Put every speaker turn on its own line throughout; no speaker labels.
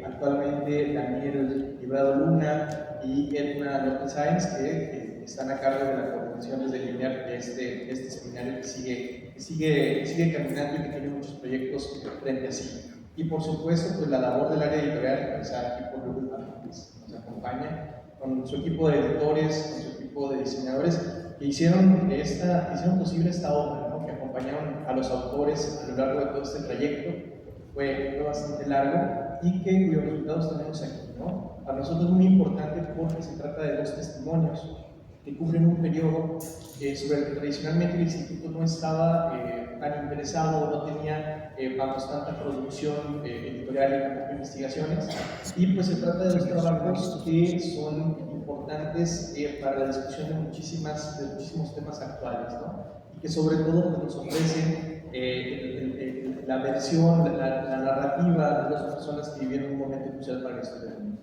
Actualmente Daniel Librado Luna y Edna López Sáenz, que están a cargo de la coordinación desde el INER de este seminario que sigue caminando y que tiene muchos proyectos frente a sí. Y por supuesto, pues la labor del área editorial, empezar aquí por Lulu, que nos acompaña, con su equipo de editores, con su equipo de diseñadores, que hicieron posible esta obra, ¿no? Que acompañaron a los autores a lo largo de todo este trayecto. Fue bastante largo y cuyos resultados tenemos aquí, ¿no? Para nosotros es muy importante porque se trata de dos testimonios que cubren un periodo sobre el que tradicionalmente el instituto no estaba tan interesado, no tenía vamos, tanta producción editorial y tampoco investigaciones, y pues se trata de dos trabajos que son importantes para la discusión de muchísimos temas actuales, ¿no? Y que sobre todo pues, nos ofrecen la versión, la narrativa de dos personas que vivieron un momento crucial para la historia del mundo.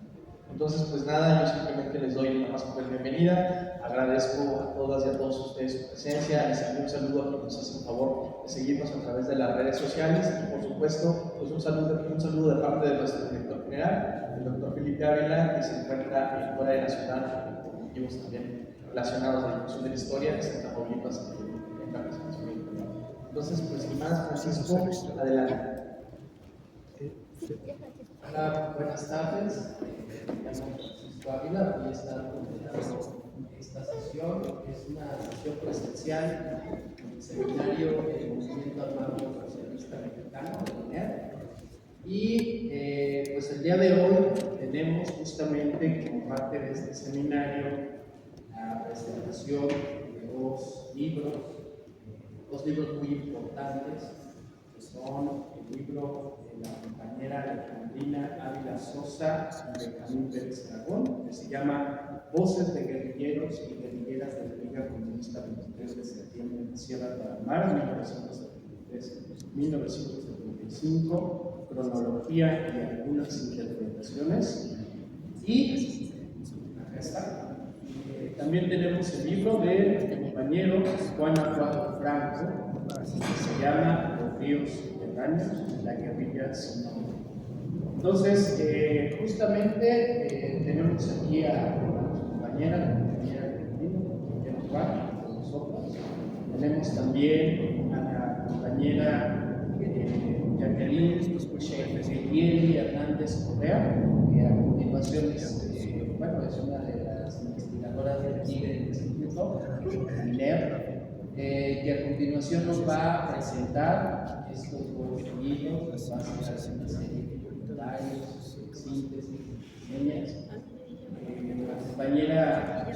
Entonces, pues nada, yo simplemente les doy la más cordial bienvenida, agradezco a todas y a todos ustedes su presencia, les envío un saludo a quienes nos hacen favor de seguirnos a través de las redes sociales y por supuesto, pues un saludo de parte de nuestro director general, el doctor Felipe Ávila, que se encuentra fuera de la ciudad por motivos también relacionados a la difusión de la historia, que está en Tamaulipas, en la presentación editorial. Entonces, pues sin más, Francisco, adelante.
Hola, buenas tardes. Me llamo Francisco Ávila, voy a estar coordinando esta sesión. Es una sesión presencial del seminario del Movimiento Armado Socialista Mexicano, el INER. Y pues el día de hoy tenemos justamente como parte de este seminario la presentación de dos libros muy importantes, que son el libro de la compañera Alejandrina Ávila Sosa y de Benjamín Pérez Aragón, que se llama Voces de guerrilleros y guerrilleras de la Liga Comunista 23 de septiembre en Sierra Tarahumara, 1973-1975, cronología y algunas interpretaciones. Y acá está. También tenemos el libro de mi compañero Juan Aguado Franco, que se llama Los ríos subterráneos, la guerrilla sin nombre. Entonces, justamente tenemos aquí a nuestra compañera, la compañera Juan, con nosotros. Tenemos también a la compañera Jacqueline Sheffield Hernández Correa, que a continuación es una de las investigadoras del aquí del Instituto, INER, que a continuación nos va a presentar estos dos libros, nos va a hacer una serie de comentarios, síntesis, reseñas. La compañera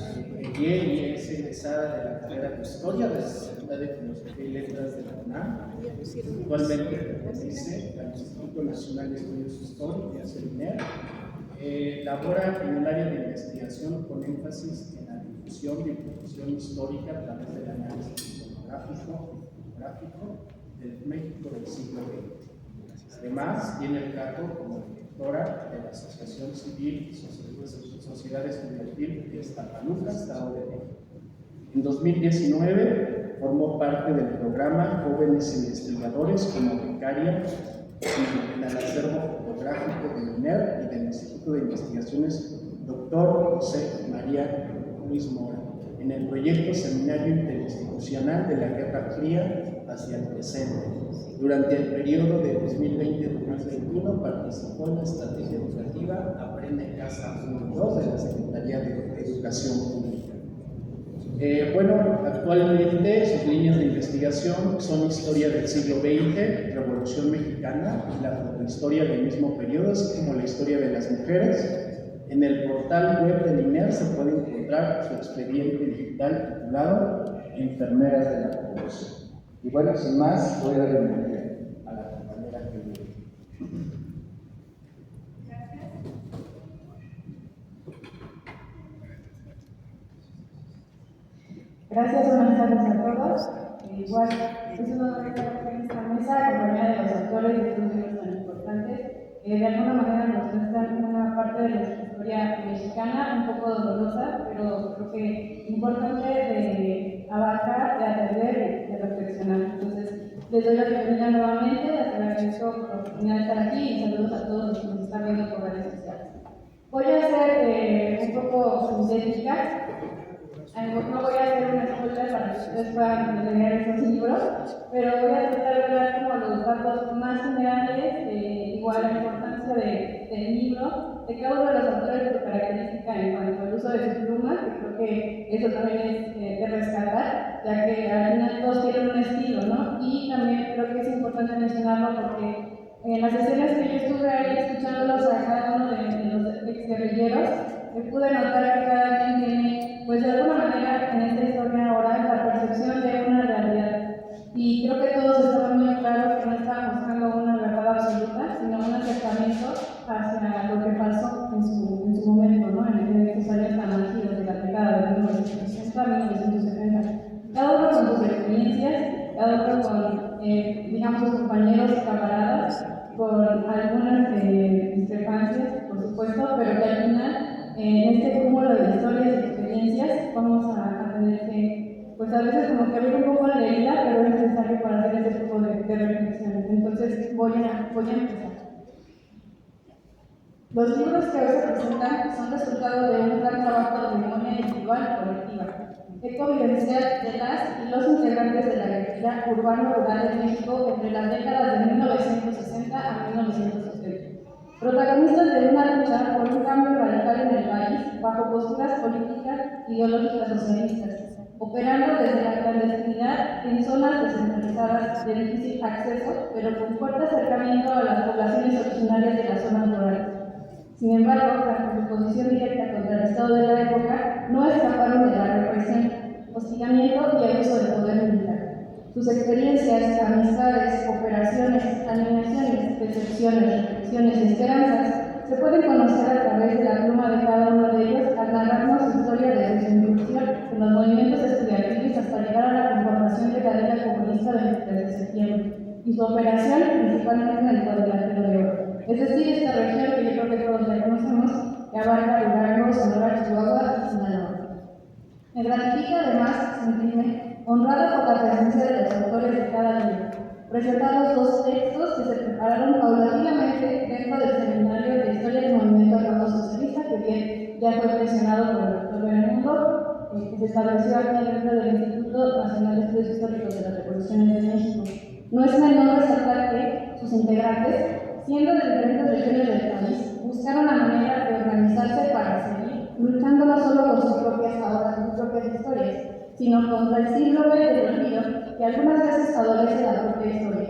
Yeli es egresada de la carrera de Historia de la Facultad de Filosofía y Letras de la UNAM. Actualmente pertenece al Instituto Nacional de Estudios Históricos, el INER. Labora en el área de investigación con énfasis en la difusión de información histórica a través del análisis iconográfico y fotográfico del México del siglo XX. Además, tiene el cargo como directora de la Asociación Civil Sociedad Estudiantil de Iztapaluca, Estado de México. En 2019 formó parte del programa Jóvenes Investigadores como becaria en el acervo fotográfico del INER y del Instituto de Investigaciones Dr. José María Luis Mora, en el proyecto Seminario Interinstitucional de la Guerra Fría hacia el presente. Durante el periodo de 2020-2021 participó en la estrategia educativa Aprende en Casa 1 y 2 de la Secretaría de Educación Pública. Actualmente sus líneas de investigación son historia del siglo XX, Revolución Mexicana y la historia del mismo periodo, así como la historia de las mujeres. En el portal web del INER se puede encontrar su expediente digital titulado Enfermeras de la Población. Y bueno, sin más, voy a dar el nombre a la compañera que viene.
Gracias, buenas tardes a todos. Igual, es un honor estar aquí en esta mesa acompañada de los autores de estos libros tan importantes, que de alguna manera nos muestran una parte de nuestra historia mexicana, un poco dolorosa, pero creo que importante de abarcar, de atender y de reflexionar. Entonces, les doy la bienvenida nuevamente, les agradezco por la oportunidad de estar aquí y saludos a todos los que nos están poco sintética. No voy a hacer una spoiler para que ustedes puedan leer esos libros, pero voy a tratar de dar como los datos más generales, igual la importancia del libro, de cada uno de los autores, su característica en cuanto al uso de su pluma, que creo que eso también es de rescatar, ya que al final todos tienen un estilo, ¿no? Y también creo que es importante mencionarlo porque en las sesiones que yo estuve ahí escuchándolos a cada uno de los exguerrilleros, pude notar que cada quien tiene, pues de alguna manera, en esta historia oral, la percepción de una realidad. Y creo que todos estaban muy claros que no estaban buscando una verdad absoluta, sino un acercamiento hacia lo que pasó en su momento, ¿no? En estos años tan álgidos de la década de 1960 a 1970. Cada uno con sus experiencias, cada uno con, digamos, sus compañeros y camaradas, con algunas discrepancias, por supuesto, pero que al final, en este cúmulo de historias y experiencias, vamos a tener que, pues a veces como que abrir un poco la herida, pero es necesario para hacer ese tipo de reflexiones. Entonces, voy a empezar. Los libros que hoy se presentan son resultado de un gran trabajo de memoria individual y colectiva, ecovivencial de las y los integrantes de la guerrilla urbano-rural de México entre las décadas de 1960 a 1970. Protagonistas de una lucha por un cambio radical en el país bajo posturas políticas ideológicas socialistas, operando desde la clandestinidad en zonas descentralizadas de difícil acceso, pero con fuerte acercamiento a las poblaciones originarias de las zonas rurales. Sin embargo, tras su posición directa contra el Estado de la época, no escaparon de la represión, hostigamiento y abuso del poder militar. Sus experiencias, amistades, operaciones, animaciones, decepciones, reflexiones y esperanzas se pueden conocer a través de la pluma de cada uno de ellos al narrarnos su historia desde su incursión en los movimientos estudiantiles hasta llegar a la conformación de la Liga Comunista del 23 de septiembre y su operación principalmente en el Cuadrilátero de Oro. Es decir, esta región que yo creo que todos ya conocemos, que abarca Durango, Sonora, Chihuahua y Sinaloa. Me gratifica además sentirme honrada por la presencia de los autores de cada libro, presentar los dos textos que se prepararon paulatinamente dentro del Seminario de Historia del Movimiento Armado Socialista, que bien ya fue mencionado por el doctor Benemundo, que se estableció aquí dentro del Instituto Nacional de Estudios Históricos de las Revoluciones de México. No es menor resaltar que sus integrantes, siendo de diferentes regiones del país, buscaron la manera de organizarse para seguir luchando no solo por sus propias historias, sino contra el síndrome del olvido que algunas veces adolece la propia historia.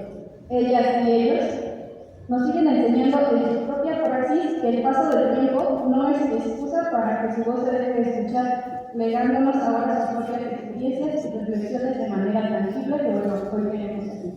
Ellas y ellos nos siguen enseñando en su propia praxis que el paso del tiempo no es excusa para que su voz se deje de escuchar, legándonos ahora sus propias experiencias y reflexiones de manera tangible que hoy queremos aquí.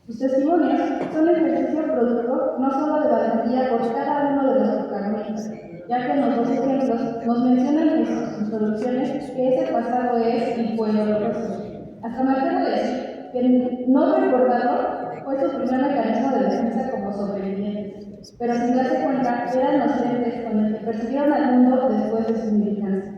Sus testimonios son ejercicio producto no solo de valentía por cada uno de los protagonistas, ya que en los dos ejemplos nos mencionan en sus introducciones que ese pasado es y fue doloroso. Hasta me atrevo a decir que no recordarlo fue su primer mecanismo de defensa como sobrevivientes, pero sin darse cuenta eran los lentes con los que percibieron al mundo después de su militancia.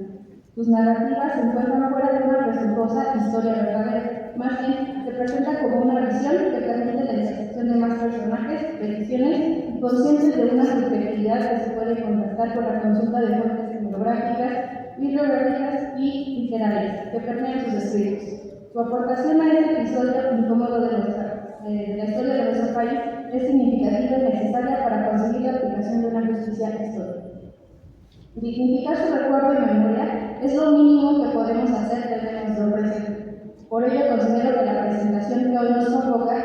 Sus narrativas se encuentran fuera de una presuntuosa historia verdadera, más bien se presenta como una visión que permite la intersección de más personajes, peticiones y conscientes de una subjetividad que se puede contrastar con la consulta de fuentes cinematográficas, bibliográficas y literarias que permean sus escritos. Su aportación a este episodio incómodo de la historia de nuestro país es significativa y necesaria para conseguir la aplicación de una justicia histórica. Dignificar su recuerdo y memoria es lo mínimo que podemos hacer desde nuestro presente. Por ello considero que la presentación que hoy nos convoca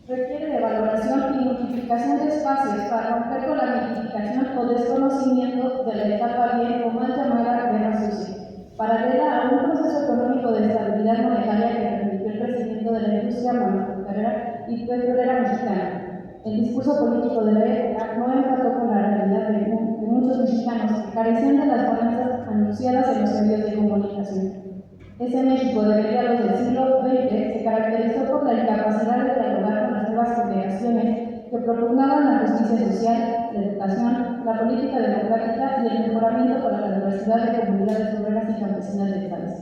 requiere de valoración y multiplicación de espacios para romper con la mitificación o desconocimiento de la etapa bien o mal llamada guerra sucia, paralela a un proceso económico de estabilidad monetaria que permitió el crecimiento de la industria manufacturera y petrolera mexicana. El discurso político de la época no empató con la realidad de muchos mexicanos que carecían de las bonanzas anunciadas en los medios de comunicación. Ese México de mediados del siglo XX se caracterizó por la incapacidad de dialogar con las nuevas generaciones que propugnaban la justicia social, la educación, la política democrática y el mejoramiento para la diversidad de comunidades obreras y campesinas del país.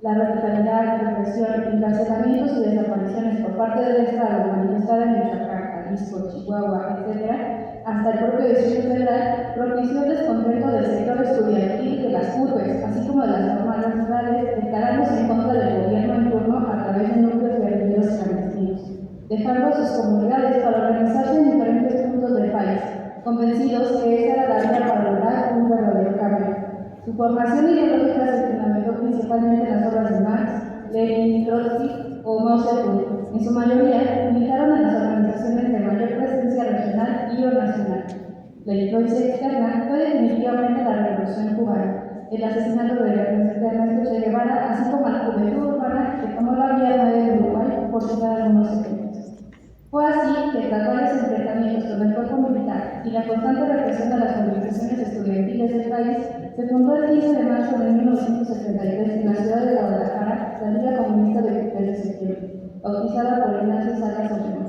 La radicalidad, represión, encarcelamientos y desapariciones por parte del Estado manifestada en Michoacán, Jalisco, Chihuahua, etc., hasta el propio Distrito Federal, propició el descontento del sector estudiantil de las urbes, así como de las normales rurales, declarándose en contra del gobierno en turno a través de núcleos guerrilleros clandestinos, dejando sus comunidades para organizarse en diferentes puntos del país, convencidos que esa era la vía para lograr un verdadero cambio. Su formación ideológica se fundamentó principalmente en las obras de Marx, Lenin, Trotsky o Mao Zedong. En su mayoría, militaron en las organizaciones de mayor presencia regional y o nacional. La influencia externa fue definitivamente la Revolución Cubana, el asesinato de Ernesto Che Guevara, así como la juventud urbana que tomó la vía de Uruguay, por citar algunos ejemplos. Fue así que tras varios enfrentamientos con el cuerpo militar y la constante represión de las movilizaciones estudiantiles del país, se fundó el 15 de marzo de 1973 en la ciudad de Guadalajara la Liga Comunista del 3 de septiembre, bautizada por Ignacio Salas Oregón.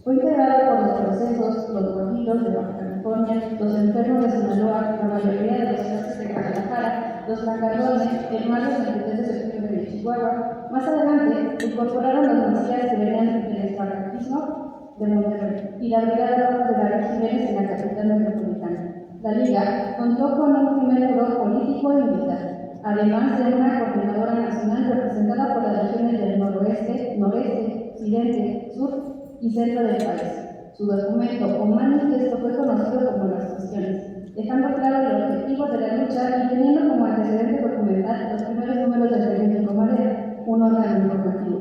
Fue integrada por los procesos, los guajiros de Baja California, los enfermos de Sinaloa, la mayoría de los clases de Guadalajara, los macarrones, el mar del 23 de septiembre de Chihuahua. Más adelante, incorporaron las policías que venían del espartaquismo de Monterrey y la Brigada Roja de David Jiménez en la capital metropolitana. La Liga contó con un primer foro político y militar, además de una coordinadora nacional representada por las regiones del noroeste, noreste, occidente, sur y centro del país. Su documento o manifiesto fue conocido como Las Cuestiones, dejando claro el objetivo de la lucha y teniendo como antecedente documental los primeros números del periódico Madera, un órgano informativo.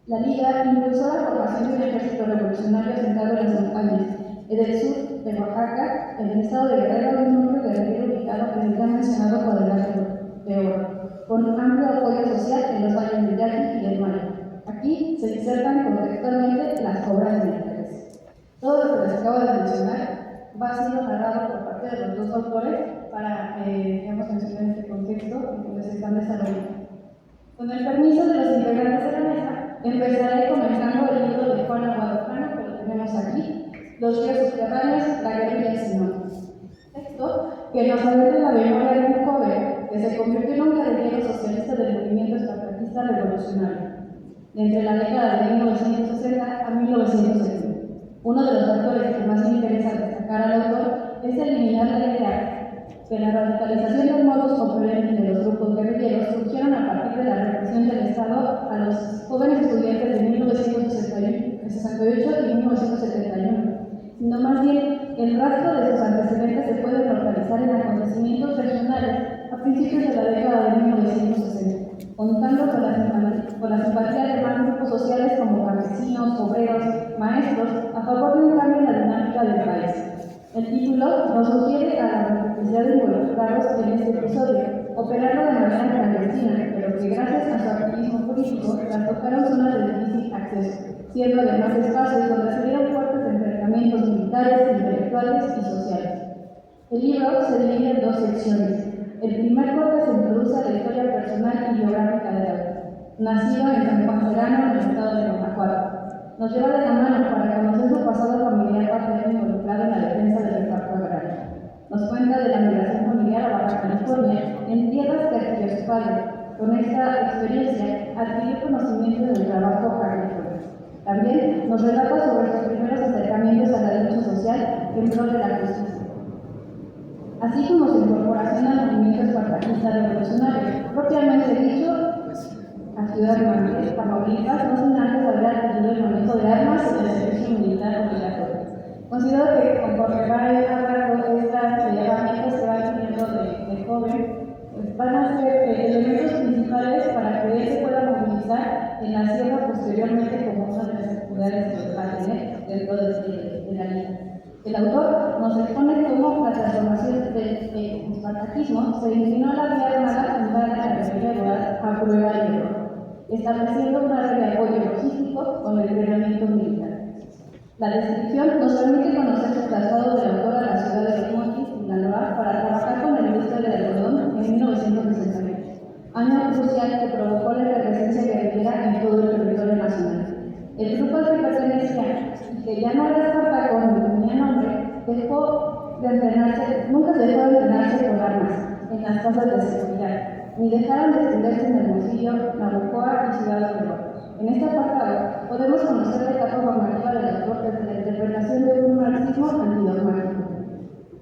La Liga impulsó la formación de un ejército revolucionario asentado en las montañas, en el sur de Oaxaca, en el estado de Guerrero, un núcleo guerrillero ubicado en el ya mencionado Cuadrilátero de Oro, con amplio apoyo social en los valles del Yaqui y del Maya. Aquí se insertan contextualmente las obras militares. Todo lo que les acabo de mencionar va siendo narrado por parte de los dos autores para, mencionar este contexto en que se están desarrollando. Con el permiso de los integrantes de la mesa, empezaré comentando el libro de Juana Guadalajara, que lo tenemos aquí, Los ríos subterráneos, la guerrilla sin nombre. Texto que nos adentra en la memoria de un joven que se convirtió en un guerrillero socialista del movimiento espartacista revolucionario, entre la década de 1960 a 1970. Uno de los factores que más me interesa destacar al autor es eliminar la idea que la radicalización del modus operandi de los grupos guerrilleros surgieron a partir de la represión del Estado a los jóvenes estudiantes de 1968 y 1971, sino más bien el rastro de sus antecedentes se puede localizar en acontecimientos regionales a principios de la década de 1960, contando con la simpatía de más grupos sociales como campesinos, obreros, maestros, a favor de un cambio en la dinámica del país. El título nos sugiere a la necesidad de involucrados en este episodio, operando de manera clandestina, pero que gracias a su activismo político trastocaron zonas de difícil acceso, siendo además espacios donde se dieron fuertes enfrentamientos militares, intelectuales y sociales. El libro se divide en dos secciones. El primer corte se introduce a la historia personal y biográfica del autor, nacido en San Juan Serrano, en el estado de Guanajuato. Nos lleva de la mano para conocer su pasado familiar paterno involucrado en la defensa del reparto agrario. Nos cuenta de la migración familiar a Baja California, en tierras que adquirió su padre. Con esta experiencia adquirió conocimiento del trabajo agrícola. También nos relata sobre sus primeros acercamientos a la lucha social en pro de la justicia, así como su incorporación al movimiento espartacista revolucionario, propiamente dicho, a Ciudad Mante, Tamaulipas, no sin antes haber adquirido el manejo de armas y el servicio militar obligatorio. Considero que conforme va avanzando estas herramientas que va adquiriendo de joven, pues van a ser elementos principales para que él se pueda movilizar en la sierra posteriormente como una de las actividades que va a tener dentro de la liga. El autor nos expone cómo la transformación del espartaquismo se inclinó a la vía armada fundada en la guerrilla rural a prueba y error, estableciendo una red de apoyo logístico con el entrenamiento militar. La descripción nos permite conocer el traslado del autor a la ciudad de Los Mochis, Sinaloa, para trabajar con la industria del algodón en 1968, año crucial que provocó la efervescencia guerrillera en todo el territorio nacional. El grupo al que pertenecía, que ya no era Espartaco ni tenía nombre, nunca dejó de entrenarse con armas en las casas de seguridad, ni dejaron de extenderse en Hermosillo, Navojoa y Ciudad Obregón. En este apartado podemos conocer la etapa formativa del autor desde la interpretación de un marxismo antidogmático.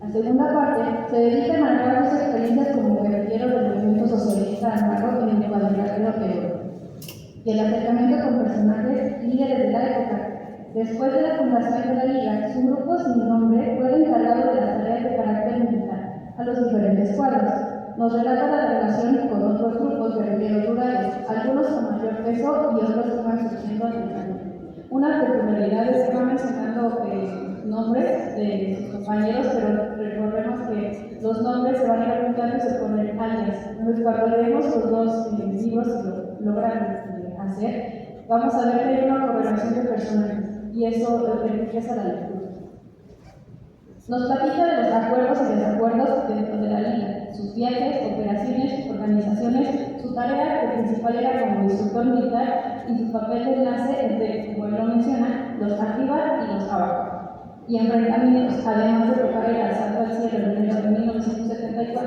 La segunda parte se dedica a narrar sus experiencias como guerrillero del movimiento socialista armado en el cuadrilátero teórico y el acercamiento con personajes líderes de la época. Después de la fundación de la Liga, su grupo sin nombre fue el encargado de las tareas de carácter militar a los diferentes cuadros. Nos relata la relación con otros grupos guerrilleros rurales, algunos con mayor peso y otros que van surgiendo al camino. Una peculiaridad es que van mencionando nombres de sus compañeros, pero recordemos que los nombres se van a ir apuntando y se ponen alias. Entonces, cuando leemos los dos libros y lo logran hacer, vamos a ver que hay una correlación de personajes y eso enriquece la lectura. Nos platica de los acuerdos y desacuerdos dentro de la Liga, sus viajes, operaciones, organizaciones, su tarea principal era como instructor militar y su papel de enlace entre, como él lo menciona, los arriba y los abajo. Y enfrentamientos, además de tocar el asalto al cielo en enero de 1974.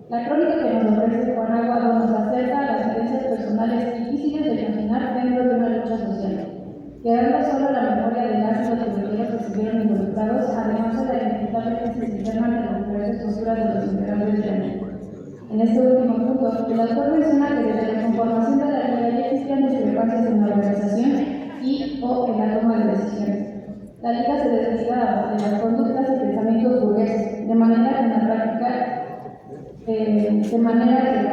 La crónica que nos ofrece Juan Aguado nos acerca a las vivencias personales difíciles de imaginar dentro de una lucha social, quedando solo la memoria de las y los guerrilleros que estuvieron involucrados, además de la inevitable crisis interna de las diferentes posturas de los integrantes de la Liga. En este último punto, el autor menciona que desde la conformación de la Liga ya existían discrepancias en la organización y o en la toma de decisiones. La Liga se desliga de las conductas y pensamientos burgueses, de manera que la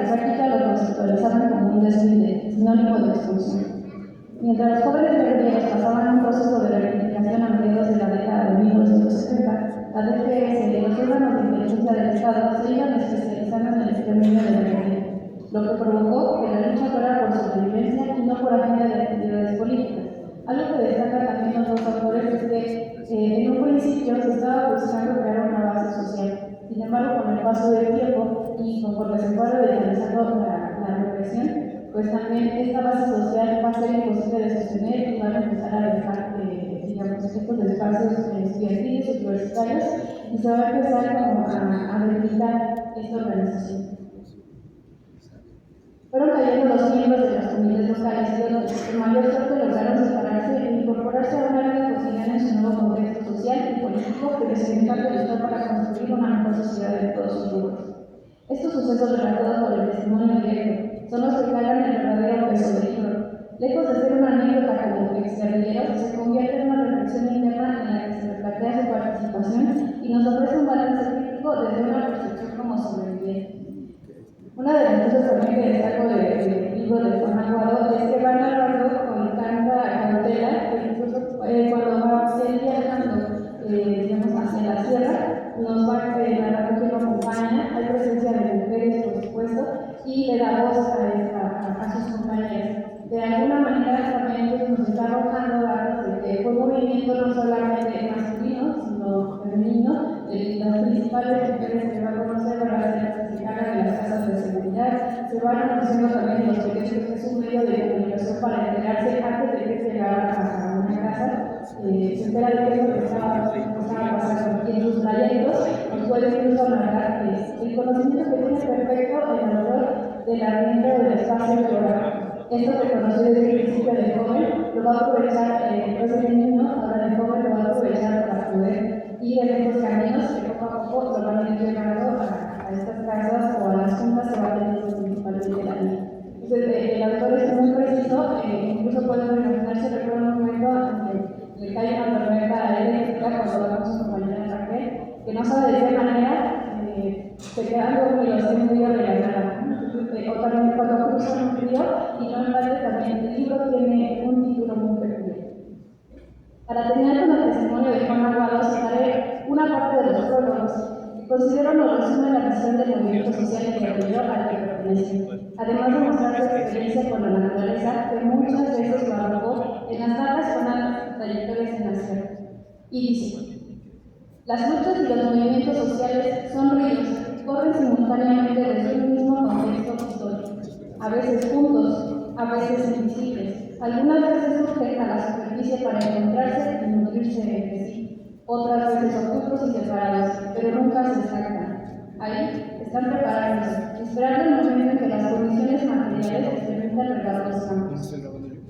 práctica lo conceptualizaban como un desfile, sinónimo de expulsión. Mientras los jóvenes guerrilleros pasaban un proceso de reivindicación a mediados de la década de 1970, la DGS y los órganos de inteligencia del Estado se iban especializando en el exterminio de la guerrilla, lo que provocó que la lucha fuera por sobrevivencia y no por agenda de actividades políticas. Algo que destacan también los dos autores es que en un principio se estaba buscando crear una base social. Sin embargo, con el paso del tiempo y conforme se fue radicalizando la represión, pues también esta base social va a ser imposible de sostener y van a empezar a dejar, digamos, estos espacios estudiantiles, universitarios, y se va a empezar como a debilitar esta organización. Fueron cayendo los miembros de las comunidades locales y los que mayor suerte lograron separarse e incorporarse a una vida cotidiana en su nuevo contexto social y político que les encanta luchar para construir una mejor sociedad en todos sus rubros. Estos sucesos relatados por el testimonio directo son los que cargan el verdadero peso del libro. Lejos de ser una anécdota como exguerrilleros, se convierte en una reflexión interna en la que se replantea su participación y nos ofrece un balance crítico desde una percepción como sobreviviente. Una de las cosas también que destaco del libro de Juan Aguado es que va narrando con tanta cautela que incluso cuando va viajando digamos, hacia la sierra, nos va narrando que lo acompaña, hay presencia de mujeres, por supuesto, y le da voz a sus compañeras. De alguna manera también nos está arrojando datos de que fue un movimiento no solamente masculino, sino femenino. Las principales mujeres que va a conocer van a ser las que se encargan de las casas de seguridad. Se van conociendo también los derechos, que es un medio de comunicación para enterarse antes de que llegara a una casa. Se entera de qué es lo que estaba pasando. Y en sus trayectos nos puede incluso narrar el conocimiento que tiene perfecto el autor del ambiente del espacio rural. Esto que conoció desde el principio del joven lo va a aprovechar, después del niño, ahora el joven lo va a aprovechar para poder ir en estos caminos que poco a poco lo van a ir llevando a estas casas o a las juntas que van a tener principalmente la vida. Entonces, el autor es muy preciso, incluso podemos imaginarse, recuerdo un momento en que le cae una tormenta eléctrica cuando va con su compañera Raquel, que no sabe de qué manera se queda dormido, se muy regalada. O también cuando cruzan un río, y no en parte también el libro tiene un título muy peculiar. Para terminar con el testimonio de Juan Aguado, citaré una parte de los prólogos. Considero nos resume la visión del movimiento social y guerrillero al que pertenece, además de mostrar su experiencia con la naturaleza, que muchas veces lo arrojó en las largas zonas trayectorias en la sierra. Y dice: las luchas y los movimientos sociales son ríos, corren simultáneamente desde un mismo contexto histórico, a veces juntos, a veces invisibles, algunas veces surgen a la superficie para encontrarse y nutrirse entre sí, otras veces ocultos y separados, pero nunca se estancan. Ahí están preparándose, esperando el momento en que las condiciones materiales les permitan regar los campos.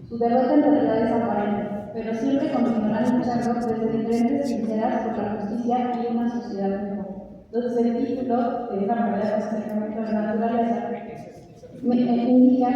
Su derrota en realidad es aparente, pero siempre continuarán luchando desde diferentes trincheras por la justicia y una sociedad mejor. Entonces el título de esta manera de acercamiento a la naturaleza me indica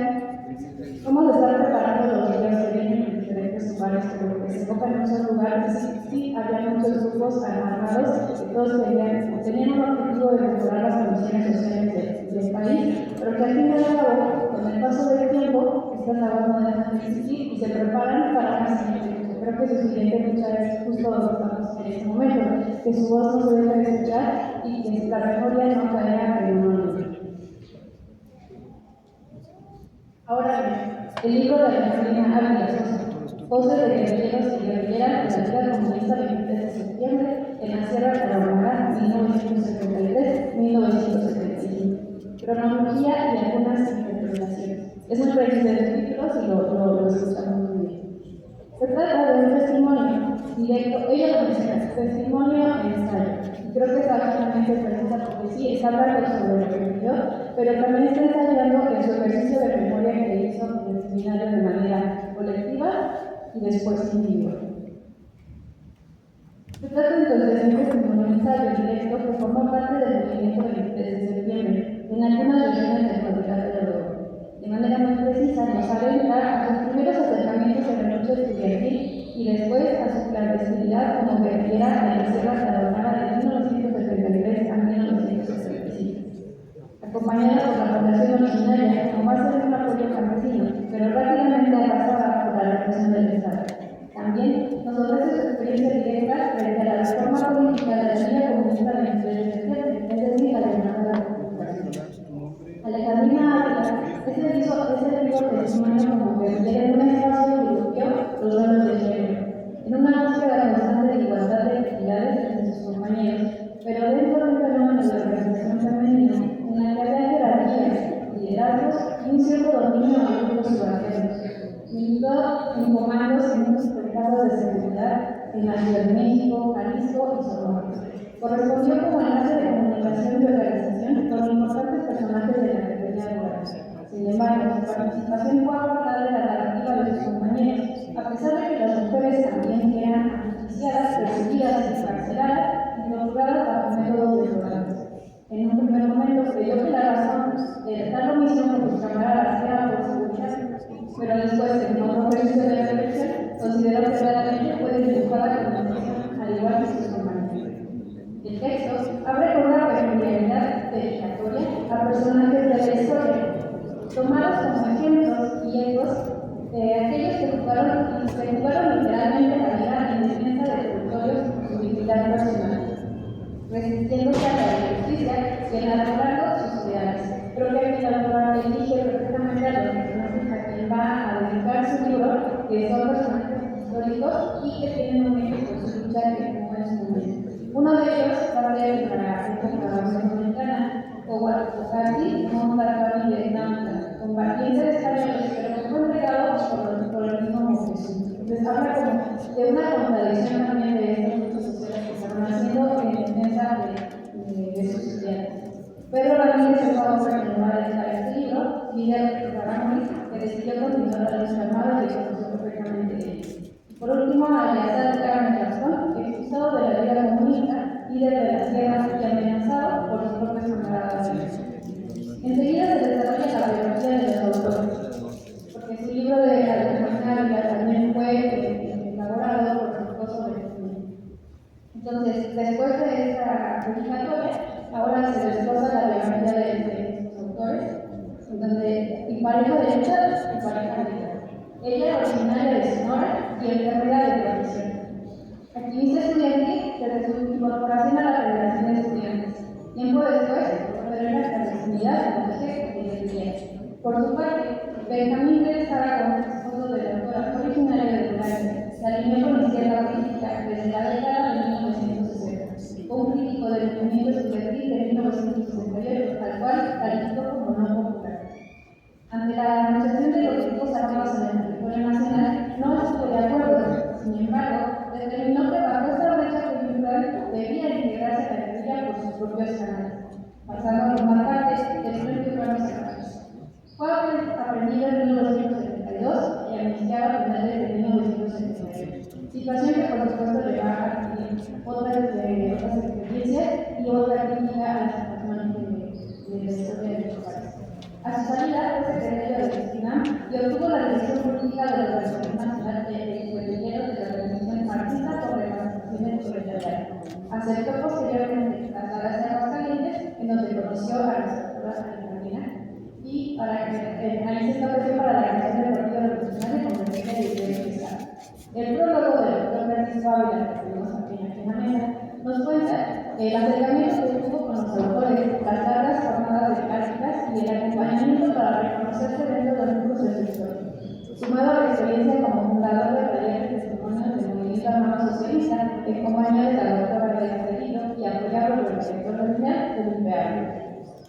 cómo se están preparando los días que vienen en diferentes lugares, porque se enfocan en muchos lugares. Sí, había muchos grupos armados que todos tenían un objetivo de mejorar las condiciones sociales del país, pero que al fin y al cabo, con el paso del tiempo, estas aguas no dejan de existir y se preparan para una siguiente lucha. Creo que su siguiente lucha es justo donde estamos en este momento, que su voz no se deje de escuchar y que la memoria no caiga en un olvido. Ahora bien, el libro de Alejandrina Ávila Sosa, Voces de guerrilleros y guerrilleras de la vida comunista 23 de septiembre en la Sierra Tarahumara, 1973-1975. Cronología y algunas interpretaciones. Es muy preciso el título si lo escuchamos muy bien. Se trata de un testimonio directo, ella lo menciona, testimonio en ensayo. Y creo que está bastante precisa porque sí, está hablando sobre lo que vivió, pero también está ensayando en su ejercicio de memoria que hizo en el seminario de manera colectiva y después individual. Se trata entonces de un testimonio ensayo directo que formó parte del movimiento del 23 de septiembre en algunas regiones del cuadrilátero de Europa. De manera muy precisa, nos adentra a sus primeros acercamientos en la lucha estudiantil y después a su clandestinidad como guerrillera en la Sierra Tarahumara de 1973 a 1975. Acompañada por la población originaria como base de un apoyo campesino, pero rápidamente arrasada por la represión del Estado. También nos ofrece su experiencia directa frente a la reforma política de la Liga Comunista de 23 de septiembre, es decir, la llamada de la recuperación. Alejandrina Ávila es el libro testimonio como guerrillera en un espacio que bloqueó los roles de género, en una búsqueda constante de igualdad de actividades entre sus compañeros, pero dentro de un fenómeno de organización femenina en la que había jerarquías, liderazgos y un cierto dominio a grupos subalternos. Militó en comandos en muchos mercados de seguridad en la Ciudad de México, Jalisco y Sonora. Correspondió como enlace de comunicación y organización con importantes personajes de la categoría rural. Sin embargo, su participación fue apartada de la narrativa de sus compañeros, a pesar de que las mujeres también eran ajusticiadas, perseguidas, encarceladas y torturadas bajo métodos deplorables. En un primer momento creyó que la razón de tal omisión de sus camaradas era por seguridad, pero después, en otro juicio de la reflexión, consideró que realmente fue dibujada con intención, al igual que sus compañeros. El texto abre con una peculiaridad dedicatoria a personajes de la historia, tomados como ejemplos y ecos de aquellos que jugaron literalmente la vida en defensa de territorios y dignidad personal, resistiéndose a la injusticia y elaborando sus ideales. Creo que aquí la autora elige perfectamente a los personajes a quien va a dedicar su libro, que son personajes históricos y que tienen un éxito en su lucha que no es común. Uno de ellos parte de la época mexicana, o casi Montalbán y Vietnam, combatientes españoles, pero que fue entregado por el mismo Jesús. Entonces habla como de una contradicción también de estos muchos sociales que están haciendo en defensa de sus ideales. Pedro Ramírez es famoso en el lugar de este libro, líder de Ramírez, que decidió continuar la lucha armada y conoció perfectamente de ello. Por último, Aliazar de Carmen Garzón, expulsado de la vida comunista, líder de las guerras y amenazado por sus propios camaradas. Enseguida se desarrolla la biografía de los autores, porque su libro de Alejandrina también fue elaborado por su esposo de Jesús. Entonces, después de esta dedicatoria, ahora se desglosa la biografía de estos autores, en donde y pareja de lucha y pareja de guerra. Ella originaria de Sonora y enfermera de profesión. Activista estudiantil desde su incorporación a la Federación de Estudiantes. Tiempo después, ordenó la clandestinidad como eje de guerrilla. Por su parte, Benjamín Pérez Aragón, esposo de la autora originaria de Durango, se alineó con la izquierda política desde la década de 1960. Fue un crítico del movimiento estudiantil de 1968, al cual calificó como no popular. Ante la anunciación de los grupos armados en el territorio nacional, no estuvo de acuerdo. Sin embargo, determinó que bajo esta brecha coyuntural debía integrarse a la guerrilla por sus propios canales, pasando a formar parte del Frente Urbano Cerrado. Fue aprendido en 1972 y amnistiado y obtuvo la dirección política de la Organización Nacional de Guerrilleros de la Organización Marxista por la Emancipación del Proletariado. Aceptó posteriormente trasladarse a Aguascalientes, en donde conoció a la doctora Alejandrina, y ahí se estableció para la creación del Partido Revolucionario Convergente de Ideas del Estado. El prólogo del doctor Francisco Ávila, que tenemos aquí en la mesa, nos cuenta el acercamiento que tuvo con los autores, las largas jornadas de prácticas y el acompañamiento para reconocerse dentro de los grupos de su historia. Sumado a la experiencia como fundador de talleres de testimonios del movimiento armado socialista, en compañía de la doctora Elena Cedillo y apoyado por el director original del IPEAR.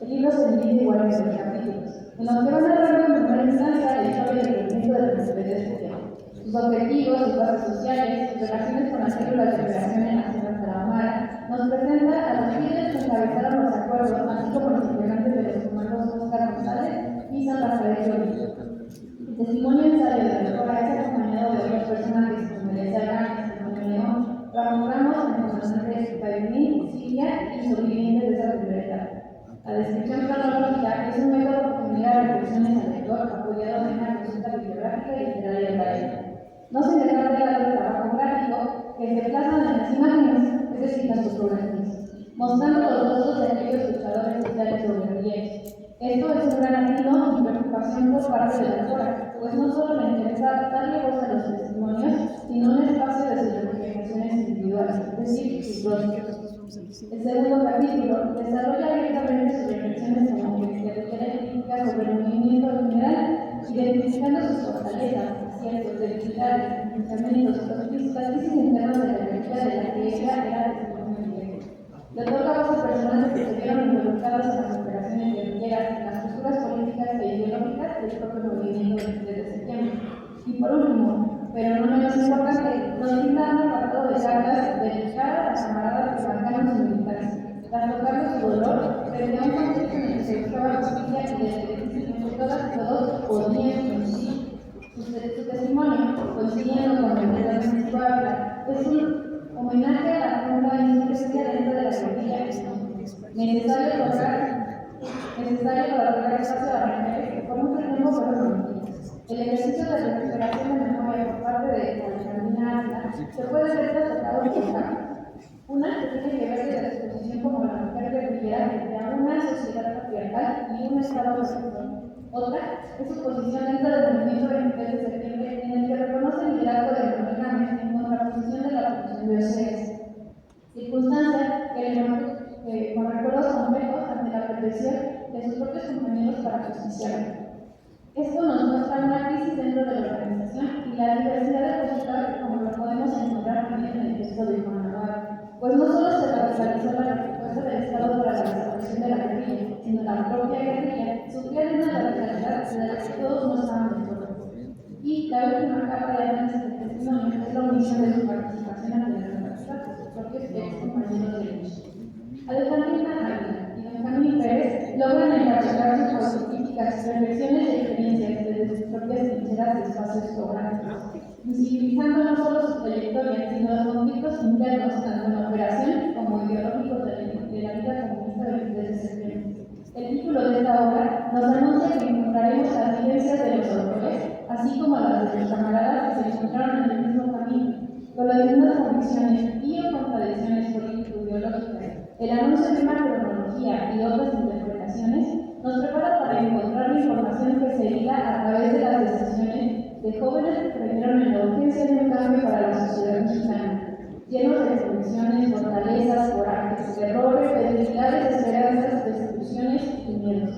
El libro se divide igual en 6 capítulos, en los que van a hablar en primera instancia la historia del movimiento de la Secretaría Social, sus objetivos, sus bases sociales, sus relaciones con las células de operación en la ciudad de la Ahumada. Nos presenta a los líderes que encabezaron los acuerdos, así como los integrantes de los comandos Óscar González y San Rafael Rodríguez. El testimonio ensayo de la doctora es acompañado de otros personajes como Melissa Arán, Antonio León, Ramón Ramos, el comandante Pairín, Silvia y sobrevivientes de esa primera etapa. La descripción cronológica es un método que genera reflexiones al lector apoyado en una consulta bibliográfica y literaria académica. No sin dejar de lado el trabajo gráfico que se plasman en las imágenes, es decir, las fotografías, mostrando los rostros de aquellos luchadores sociales o guerrilleros. Esto es un gran anhelo y preocupación por parte de la autora, pues no solo le interesa darle voz a los testimonios, sino un espacio de sus reflexiones individuales, es decir, sus rostros. El segundo capítulo desarrolla abiertamente sus reflexiones como guerrillera y crítica sobre el movimiento en general, identificando sus fortalezas, aciertos, debilidades, pensamientos, las crisis internas de la guerrilla de la que ella era testimonio directo. Le otorga voz a personas que se vieron involucradas en las operaciones guerrilleras, en las posturas políticas e ideológicas del propio movimiento del 3 de septiembre. Y por último, pero no menos importante, nos brinda un apartado de cartas dedicadas a camaradas que marcaron su militancia, tras tocarle su dolor frente a un contexto en el que se buscaba justicia y desde que todas y todos podían coincidir. Su testimonio, coincidiendo con el de la Francisco Ávila, es un homenaje a la funda insurgencia dentro de la guerrilla necesario para lograr espacio a las mujeres que por mucho tiempo fueron omitidas. El ejercicio de la recuperación de memoria por parte de Alejandrina Ávila se puede ver tratado por capas. Una que tiene que ver de la exposición como la mujer guerrillera frente a una sociedad patriarcal y un estado opresor. Otra es su posición dentro del movimiento 23 de septiembre, en el que reconoce el liderazgo de Manuel Gámez en contraposición de la posición de Oseas. Circunstancia que le con recuerdos complejos ante la protección de sus propios compañeros para justiciarlo. Esto nos muestra una crisis dentro de la organización y la diversidad de posturas como lo podemos encontrar también en el texto de Juan Navarro, pues no solo se radicalizó la respuesta del Estado para la desaparición de la guerrilla, sino la propia guerrilla sufría de una radicalidad de la que todos no estaban de acuerdo. Y la última capa de análisis del testimonio es la omisión de su participación ante la narrativa de sus propios ex compañeros de lucha. Alejandrina Ávila y Benjamín Pérez logran encapsular sus autocríticas, reflexiones y experiencias desde sus propias trincheras de espacios geográficos, visibilizando no solo su trayectoria, sino los conflictos internos, tanto en la operación como ideológicos de la vida comunista del 23 de septiembre. El título de esta obra nos anuncia que encontraremos las vivencias de los autores, así como las de sus camaradas que se encontraron en el mismo camino, con las mismas convicciones y o contradicciones político-ideológicas. El anuncio de una cronología y otras interpretaciones nos prepara para encontrar la información que se liga a través de las decisiones de jóvenes que creyeron en la urgencia de un cambio para la sociedad mexicana, llenos de convicciones, fortalezas, corajes, errores, debilidades, esperanzas, desilusiones y miedos.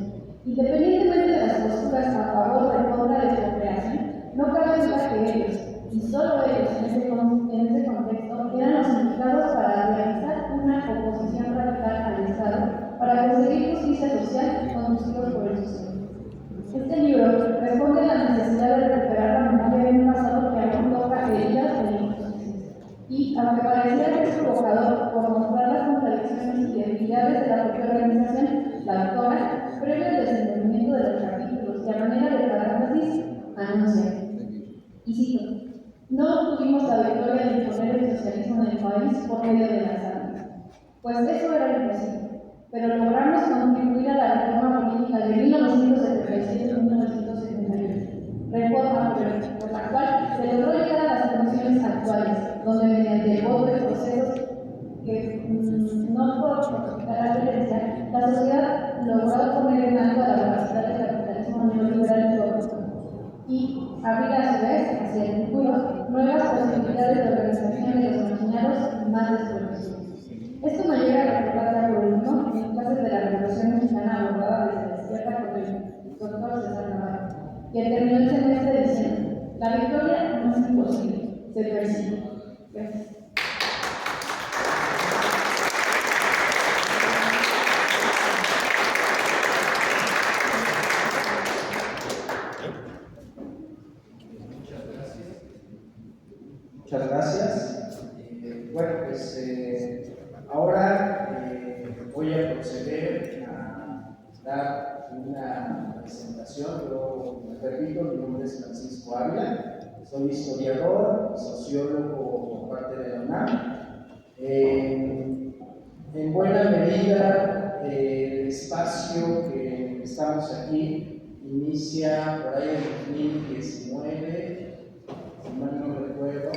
Independientemente de las posturas a favor o en contra de su operación, no cabe duda que ellos, y solo ellos en ese contexto, eran los indicados para realizar una oposición radical al Estado para conseguir justicia social conducidos por el social. Este libro responde a la necesidad de recuperar la memoria de un pasado que aún toca heridas de injusticias. Y, aunque pareciera que es provocador por mostrar las contradicciones y debilidades de la propia organización, la autora, previo al desenvolvimiento de los capítulos y a manera de paráfrasis, anuncia, y cito: no tuvimos la victoria de imponer el socialismo en el país por medio de las armas, pues eso era imposible, pero logramos contribuir a la reforma política de 1977 y 1978. reforma por la cual se logró llegar a las condiciones actuales, donde mediante el voto de procesos que no por característica, la sociedad logró poner en alto a la capacidad del capitalismo neoliberal y abrir a su vez hacia el futuro nuevas posibilidades de organización de los marginados más desprotegidos. Esto me lleva a recordar algo último en clases de la Revolución Mexicana abordada desde la izquierda por el doctor César Navarro, que terminó el semestre diciendo: la victoria no es imposible, se persigue. Gracias.
Muchas gracias. Bueno, pues ahora voy a proceder a dar una presentación. Yo me repito, mi nombre es Francisco Ávila, soy historiador y sociólogo por parte de la UNAM. En buena medida, el espacio que estamos aquí inicia por ahí en 2019, si mal no recuerdo,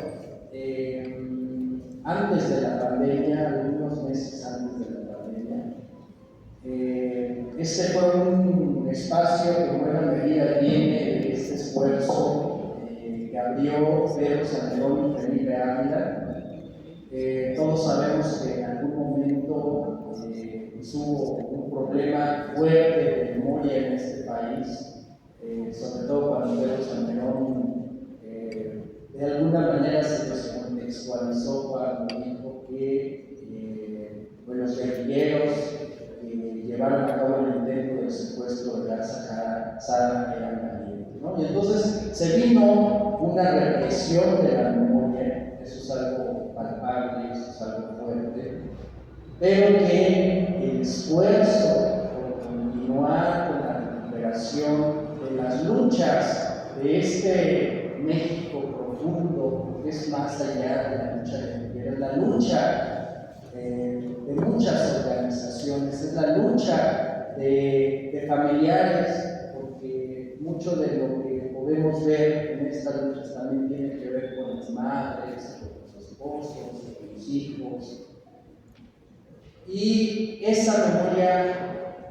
antes de la pandemia, algunos meses antes de la pandemia. Ese fue un espacio que en buena medida viene de este esfuerzo que abrió Pedro Salmerón y Felipe Ávila. Todos sabemos que en algún momento hubo un problema fuerte de memoria en este país, sobre todo cuando Pedro Salmerón de alguna manera se los contextualizó cuando dijo que los guerrilleros llevaron a cabo el intento del secuestro de Garza Sada eran valientes, ¿no? Y entonces se vino una represión de la memoria, eso es algo palpable, eso es algo fuerte, pero que el esfuerzo por continuar con la recuperación de las luchas de este México profundo, que es más allá de la lucha guerrillera, es la lucha de muchas organizaciones, es la lucha de familiares, porque mucho de lo que podemos ver en estas luchas también tiene que ver con las madres, con los esposos, con los hijos. Y esa memoria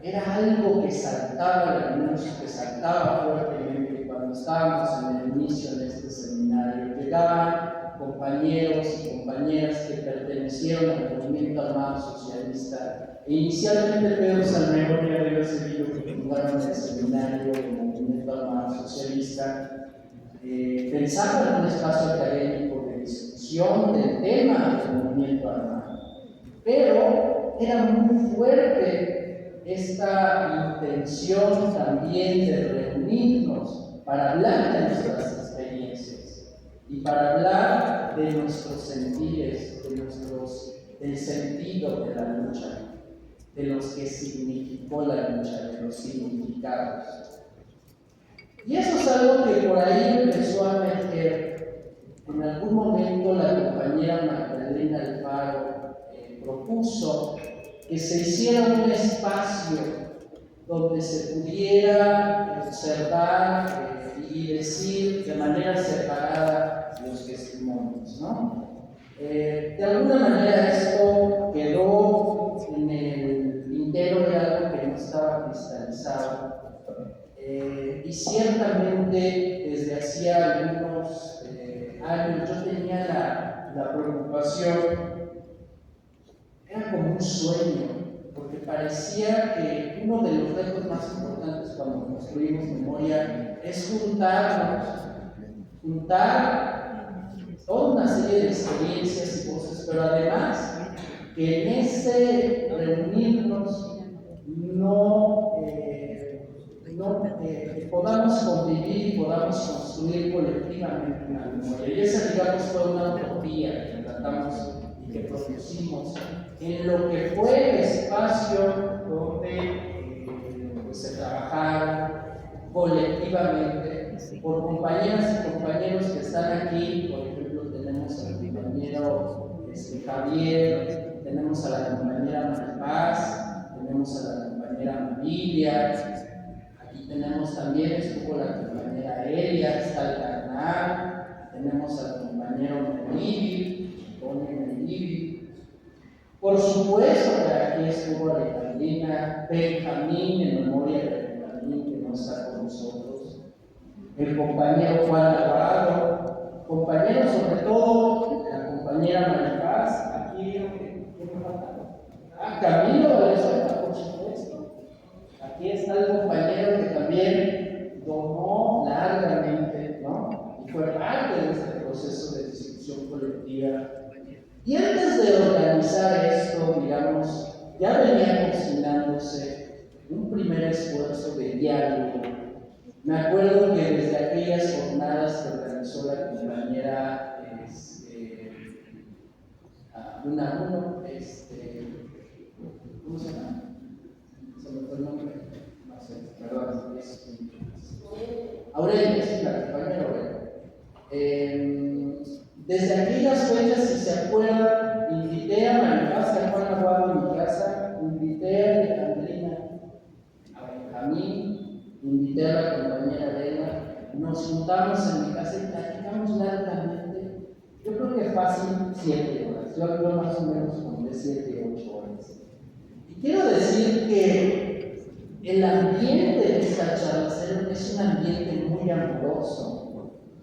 era algo que saltaba al anuncio, que saltaba fuertemente cuando estábamos en el inicio de este seminario. Llegaban compañeros y compañeras que pertenecieron al movimiento armado socialista. E inicialmente Pedro Salmerón y Ariel Cedillo, que fundaron el seminario del movimiento armado socialista, pensaban en un espacio académico de discusión del tema del movimiento armado. Pero era muy fuerte esta intención también de reunirnos para hablar de nuestras experiencias y para hablar de nuestros sentires, del sentido de la lucha, de los que significó la lucha, de los significados. Y eso es algo que por ahí empezó a emerger. En algún momento la compañera Magdalena Alfaro propuso que se hiciera un espacio donde se pudiera observar y decir de manera separada los testimonios, ¿no? De alguna manera esto quedó en el tintero de algo que no estaba cristalizado, y ciertamente desde hacía algunos años yo tenía la preocupación. Era como un sueño, porque parecía que uno de los retos más importantes cuando construimos memoria es juntar toda una serie de experiencias y voces, pero además que en ese reunirnos podamos convivir y podamos construir colectivamente una memoria. Y esa, digamos, fue una utopía que tratamos y que propusimos en lo que fue el espacio donde se trabajaron colectivamente por compañeras y compañeros que están aquí. Por ejemplo, tenemos al compañero Javier, tenemos a la compañera Maripaz, tenemos a la compañera Marilia, a tenemos también, estuvo la compañera Elia, está el carnal, tenemos al compañero Menibi, Tony Menibi. Por supuesto que aquí estuvo Alejandrina, Benjamín, en memoria de Benjamín, que no está con nosotros, el compañero Juan Alvarado, compañero sobre todo, la compañera María Paz, aquí, ¿qué me falta? Camilo Valenzuela, por supuesto. Aquí está el compañero que también donó largamente, ¿no? Y fue parte de este proceso de discusión colectiva. Y antes de organizar esto, digamos, ya venía cocinándose un primer esfuerzo de diálogo. Me acuerdo que desde aquellas jornadas que organizó la compañera ¿cómo se llama? Se me fue el nombre. No sé, perdón. Aurelia, sí, la compañera Aurelia. Desde aquellas fechas, si se acuerdan, invité a María Paz, a Juan Aguado en mi casa, invité a Alejandrina, a Benjamín, invité a la compañera Elena, nos juntamos en mi casa y platicamos largamente. Yo creo que fácil 7 horas, yo más o menos conté 7, 8 horas. Y quiero decir que el ambiente de esta charla es un ambiente muy amoroso.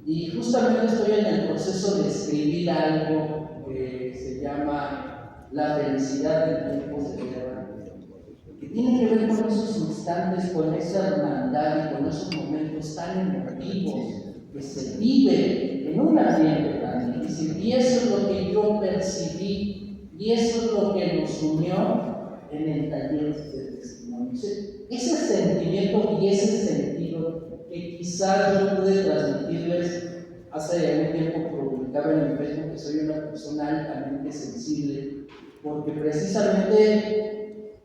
Y justamente estoy en el proceso de escribir algo que se llama La felicidad en tiempos de guerra, que tiene que ver con esos instantes, con esa hermandad y con esos momentos tan emotivos que se vive en un ambiente tan difícil. Y eso es lo que yo percibí, y eso es lo que nos unió en el taller de testimonios. Ese sentimiento y ese sentido que quizás yo pude transmitirles hace un tiempo, publicaba en el Facebook que soy una persona altamente sensible, porque precisamente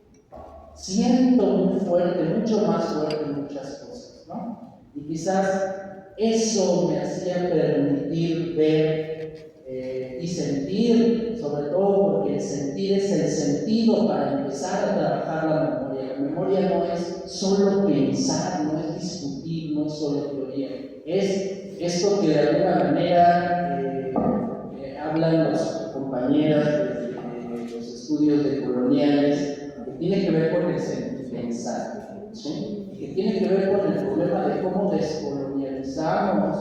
siento muy fuerte, mucho más fuerte muchas cosas, ¿no? Y quizás eso me hacía permitir ver y sentir, sobre todo porque el sentir es el sentido para empezar a trabajar la memoria. La memoria no es solo pensar, no es discutir, no es solo teoría, es esto que de alguna manera hablan los compañeras de los estudios decoloniales, que tiene que ver con el pensar, ¿sí? Y que tiene que ver con el problema de cómo descolonializamos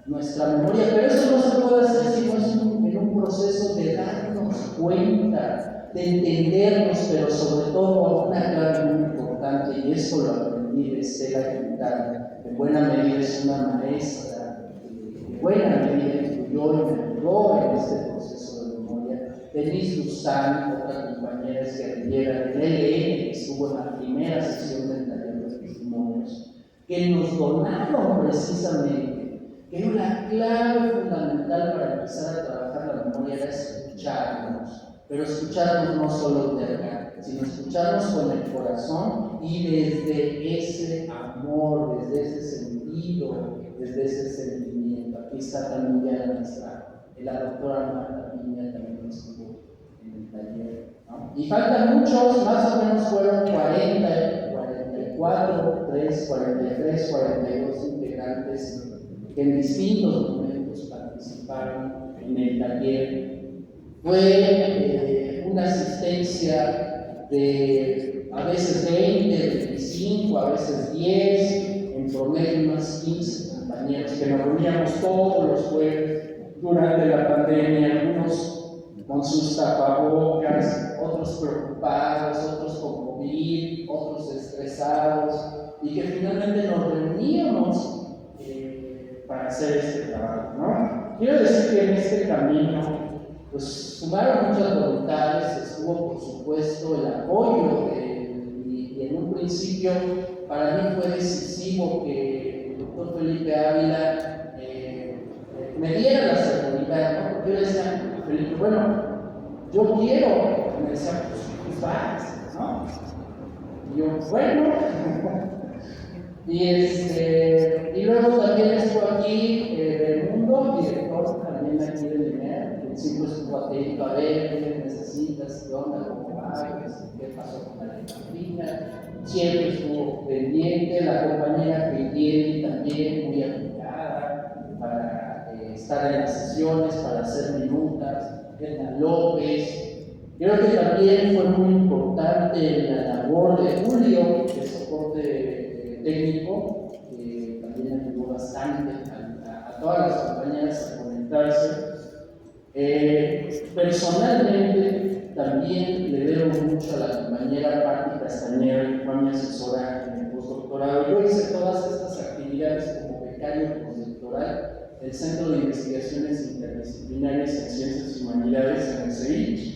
nuestra memoria, pero eso no se puede hacer si no es en un proceso de darnos cuenta, de entendernos, pero sobre todo una clave muy importante, y esto lo aprendí de Estela Quintana, en buena medida es una maestra, en buena medida influyó y me ayudó en este proceso de memoria. Denise Luzán, otra compañera es guerrillera del ELN, que estuvo en la primera sesión del taller de testimonios, que nos donaron precisamente que una clave fundamental para empezar a trabajar la memoria era escucharnos, pero escucharnos no solo de acá, sino escucharnos con el corazón y desde ese amor, desde ese sentido, desde ese sentimiento. Aquí está también ya la doctora Marta Piña también estuvo en el taller, ¿no? Y faltan muchos, más o menos fueron 40, 44, 43, 42 integrantes que en distintos momentos participaron en el taller. Fue una asistencia de a veces 20, 25, a veces 10, en promedio unos 15 compañeros que nos reuníamos todos los jueves durante la pandemia, algunos con sus tapabocas, otros preocupados, otros con COVID, otros estresados, y que finalmente nos reuníamos para hacer este trabajo, ¿no? Quiero decir que en este camino pues sumaron muchas voluntades, estuvo por supuesto el apoyo y en un principio para mí fue decisivo que el doctor Felipe Ávila me diera la seguridad, ¿no? Porque yo le decía a Felipe, bueno, yo quiero, y me decía, pues vas, ¿no? Y yo, bueno, y luego también estuvo aquí Raimundo, director también aquí del INER, que siempre estuvo atento a ver qué necesitas, qué onda, cómo vas, qué pasó con la Alejandrina. siempre estuvo pendiente, la compañera Peyeli también muy aplicada para estar en las sesiones, para hacer minutas, Edna López. Creo que también fue muy importante la labor de Julio, de soporte técnico, que también ayudó bastante a todas las compañeras a conectarse. Personalmente, también le debo mucho a la compañera Patti Castañeda, que fue mi asesora en el postdoctorado. Yo hice todas estas actividades como becario postdoctoral del Centro de Investigaciones Interdisciplinarias en Ciencias y Humanidades en el CEICH.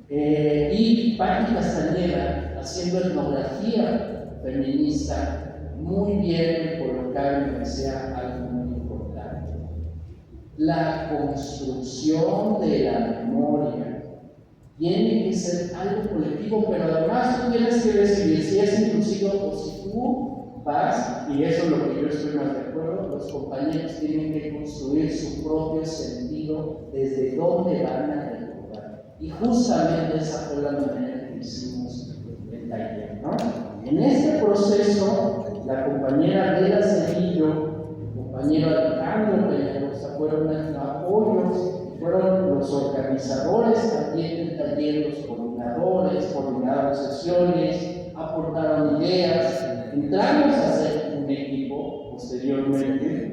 Y Patti Castañeda haciendo etnografía feminista muy bien colocada, me decía algo muy importante. La construcción de la memoria tiene que ser algo colectivo, pero además tú tienes que decidir si es inclusivo o si tú vas, y eso es lo que yo estoy más de acuerdo, los compañeros tienen que construir su propio sentido desde dónde van a recordar. Y justamente esa fue la manera que hicimos el taller, ¿no? En este proceso, la compañera Bela Cedillo, el compañero Alejandro Peñalosa fueron apoyos, fueron los organizadores también del taller, los coordinadores, coordinaron sesiones, aportaron ideas, entramos a hacer un equipo posteriormente.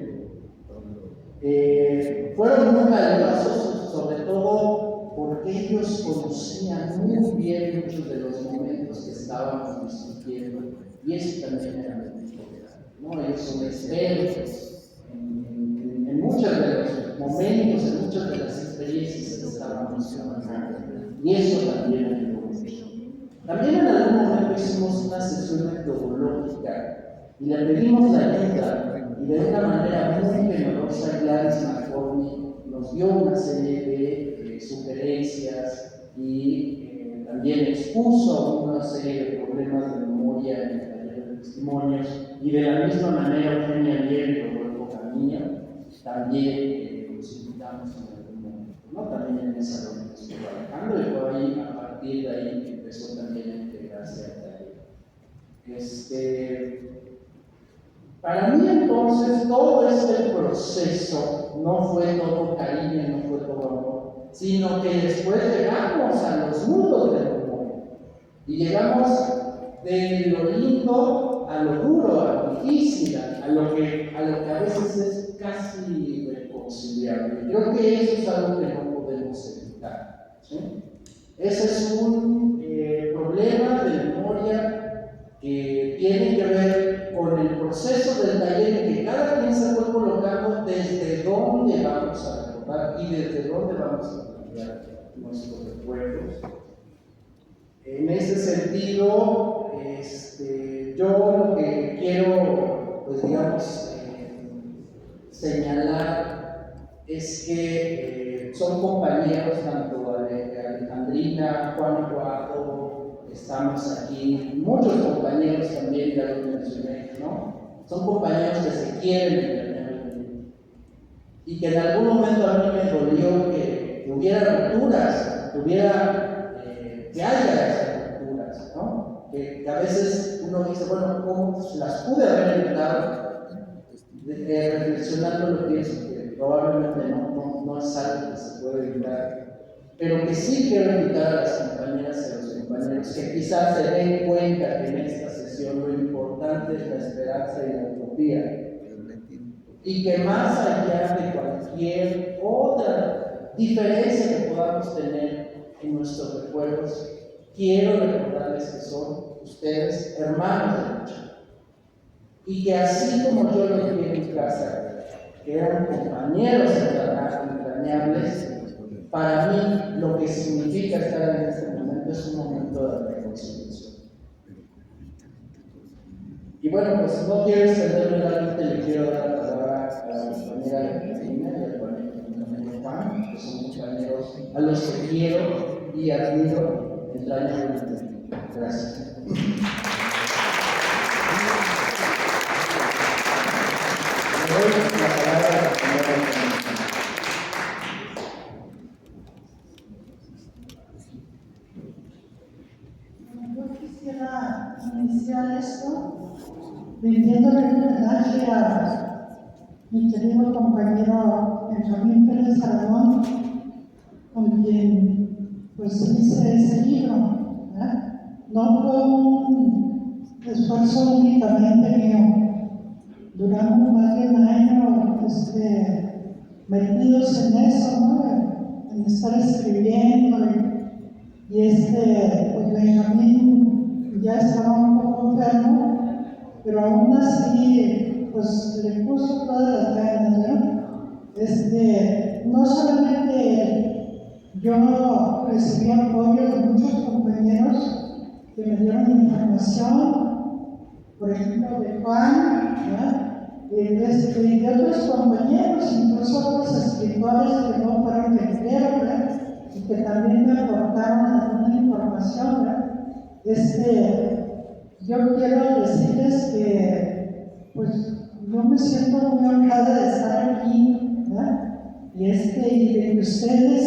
Fueron muy valiosos, sobre todo porque ellos conocían muy bien muchos de los momentos que estábamos discutiendo, y eso también era muy importante, ¿no? Ellos son expertos en muchos de los momentos, en muchas de las experiencias que estábamos trabajando, y eso también ayudó mucho. También en algún momento hicimos una sesión metodológica y le pedimos la ayuda, y de una manera muy generosa Gladys McCormick nos dio una serie de sugerencias y también expuso una serie de problemas de memoria en el taller de testimonios, y de la misma manera Eugenia Lier y Rodolfo Camilla también los invitamos en algún momento, ¿no? También en esa reunión estuvo Alejandro, y fue ahí, a partir de ahí que empezó también a integrarse al taller. Para mí entonces todo este proceso no fue todo cariño, no fue todo amor, sino que después llegamos a los nudos del memoria, y llegamos de lo lindo a lo duro, a lo difícil, a lo que a veces es casi irreconciliable. Creo que eso es algo que no podemos evitar, ¿sí? Ese es un problema de memoria que tiene que ver con el proceso del taller, en que cada quien se fue colocando desde dónde vamos a recordar y desde dónde vamos a cambiar nuestros recuerdos. En ese sentido, yo lo que quiero, pues digamos, señalar es que son compañeros, tanto Alejandrina, Juan Eduardo, estamos aquí, muchos compañeros también, ya lo mencioné, ¿no? Son compañeros que se quieren y que en algún momento a mí me dolió que hubiera rupturas, que haya esas rupturas, ¿no? Que a veces uno dice, bueno, ¿cómo las pude haber evitado? Reflexionando lo que es, que probablemente no es algo que se puede evitar, pero que sí quiero invitar a las compañeras y a los compañeros que quizás se den cuenta que en esta sesión lo importante es la esperanza y la utopía, y que más allá de cualquier otra diferencia que podamos tener en nuestros recuerdos, quiero recordarles que son ustedes hermanos de lucha, y que así como yo los vi en mi casa, que eran compañeros entrañables, para mí lo que significa estar en este momento es un momento de reconciliación. Y bueno, pues no quiero extenderme largamente, le quiero dar la palabra a la compañera Catalina y al compañero Juan, que son compañeros a los que quiero y admiro entrañablemente. Gracias. Le doy la palabra a la compañera Catalina.
quisiera iniciar esto rindiéndole un homenaje a mi querido compañero Benjamín Pérez Aragón, con quien pues hice ese libro, ¿verdad? No fue un esfuerzo únicamente mío. Duramos más de un año metidos en eso, ¿no? En estar escribiendo y pues Benjamín ya estaba un poco enfermo, pero aún así pues le puso todas las ganas, ¿no? No solamente yo recibí apoyo de muchos compañeros que me dieron información, por ejemplo de Juan, ¿verdad? Y de otros compañeros, incluso otros escritores que no fueron guerreros, ¿verdad? Y que también me aportaron alguna información, ¿verdad? Yo quiero decirles que pues yo me siento muy honrada de estar aquí, ¿verdad? Y de que ustedes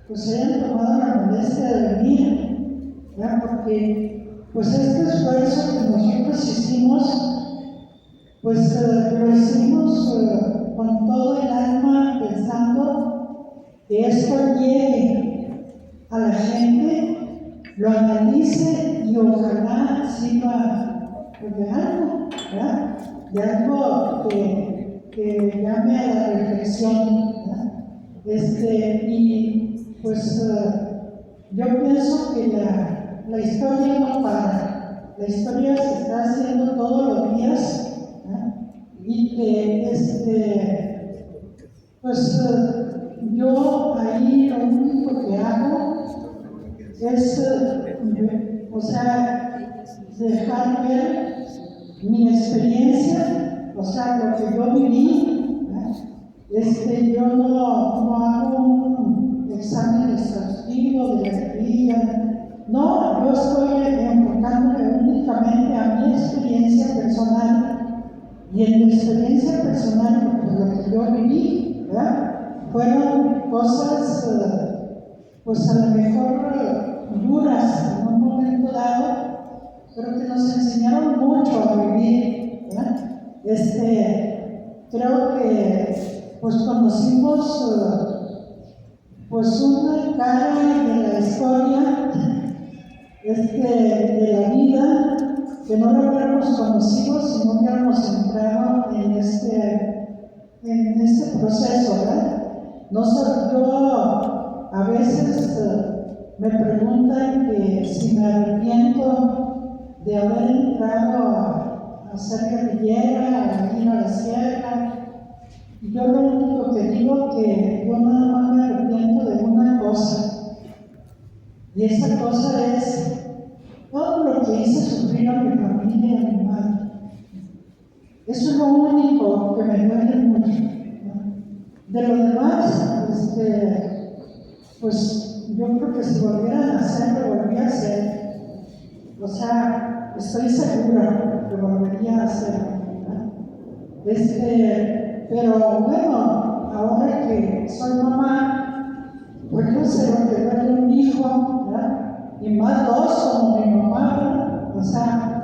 pues hayan tomado la molestia de venir, ¿verdad? Porque pues este esfuerzo que nosotros hicimos pues lo hicimos con todo el alma, pensando que esto llegue a la gente, lo analice y ojalá sirva pues, de algo, ¿verdad? De algo que llame a la reflexión, ¿verdad? Y pues yo pienso que la historia no para, la historia se está haciendo todos los días. Y que pues yo ahí lo único que hago es dejar ver mi experiencia, o sea, lo que yo viví, yo no hago un examen exhaustivo de la vida, no, yo estoy enfocándome únicamente a mi experiencia personal. Y en mi experiencia personal, pues, lo que yo viví, ¿verdad? Fueron cosas, pues a lo mejor duras en un momento dado, pero que nos enseñaron mucho a vivir, ¿verdad? Creo que pues conocimos pues una cara de la historia, de la vida, que no lo hubiéramos conocido si no hubiéramos entrado en este proceso, ¿verdad? Yo a veces me preguntan que si me arrepiento de haber entrado a ser guerrillera, a ir a la sierra. Y yo lo único que digo que yo nada más me arrepiento de una cosa, y esa cosa es todo lo que hice sufrir a mi familia y a mi madre. Eso es lo único que me duele mucho, ¿no? De lo demás, pues yo creo que si volvieran a hacer, lo volvería a hacer. O sea, estoy segura que volvería a hacer, ¿no? Pero bueno, ahora que soy mamá, pues yo sé lo que duele un hijo, ¿verdad? Y más dos como mi mamá, o sea,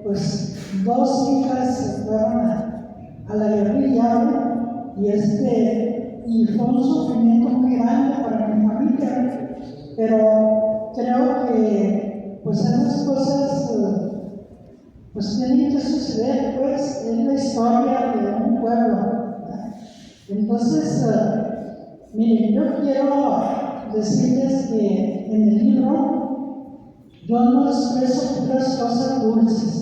pues dos hijas se fueron a la guerrilla, y fue un sufrimiento muy grande para mi familia, pero creo que pues esas cosas pues tienen que suceder, pues es la historia de un pueblo, ¿verdad? Entonces, miren, yo quiero decirles que en el libro yo no expreso puras cosas dulces.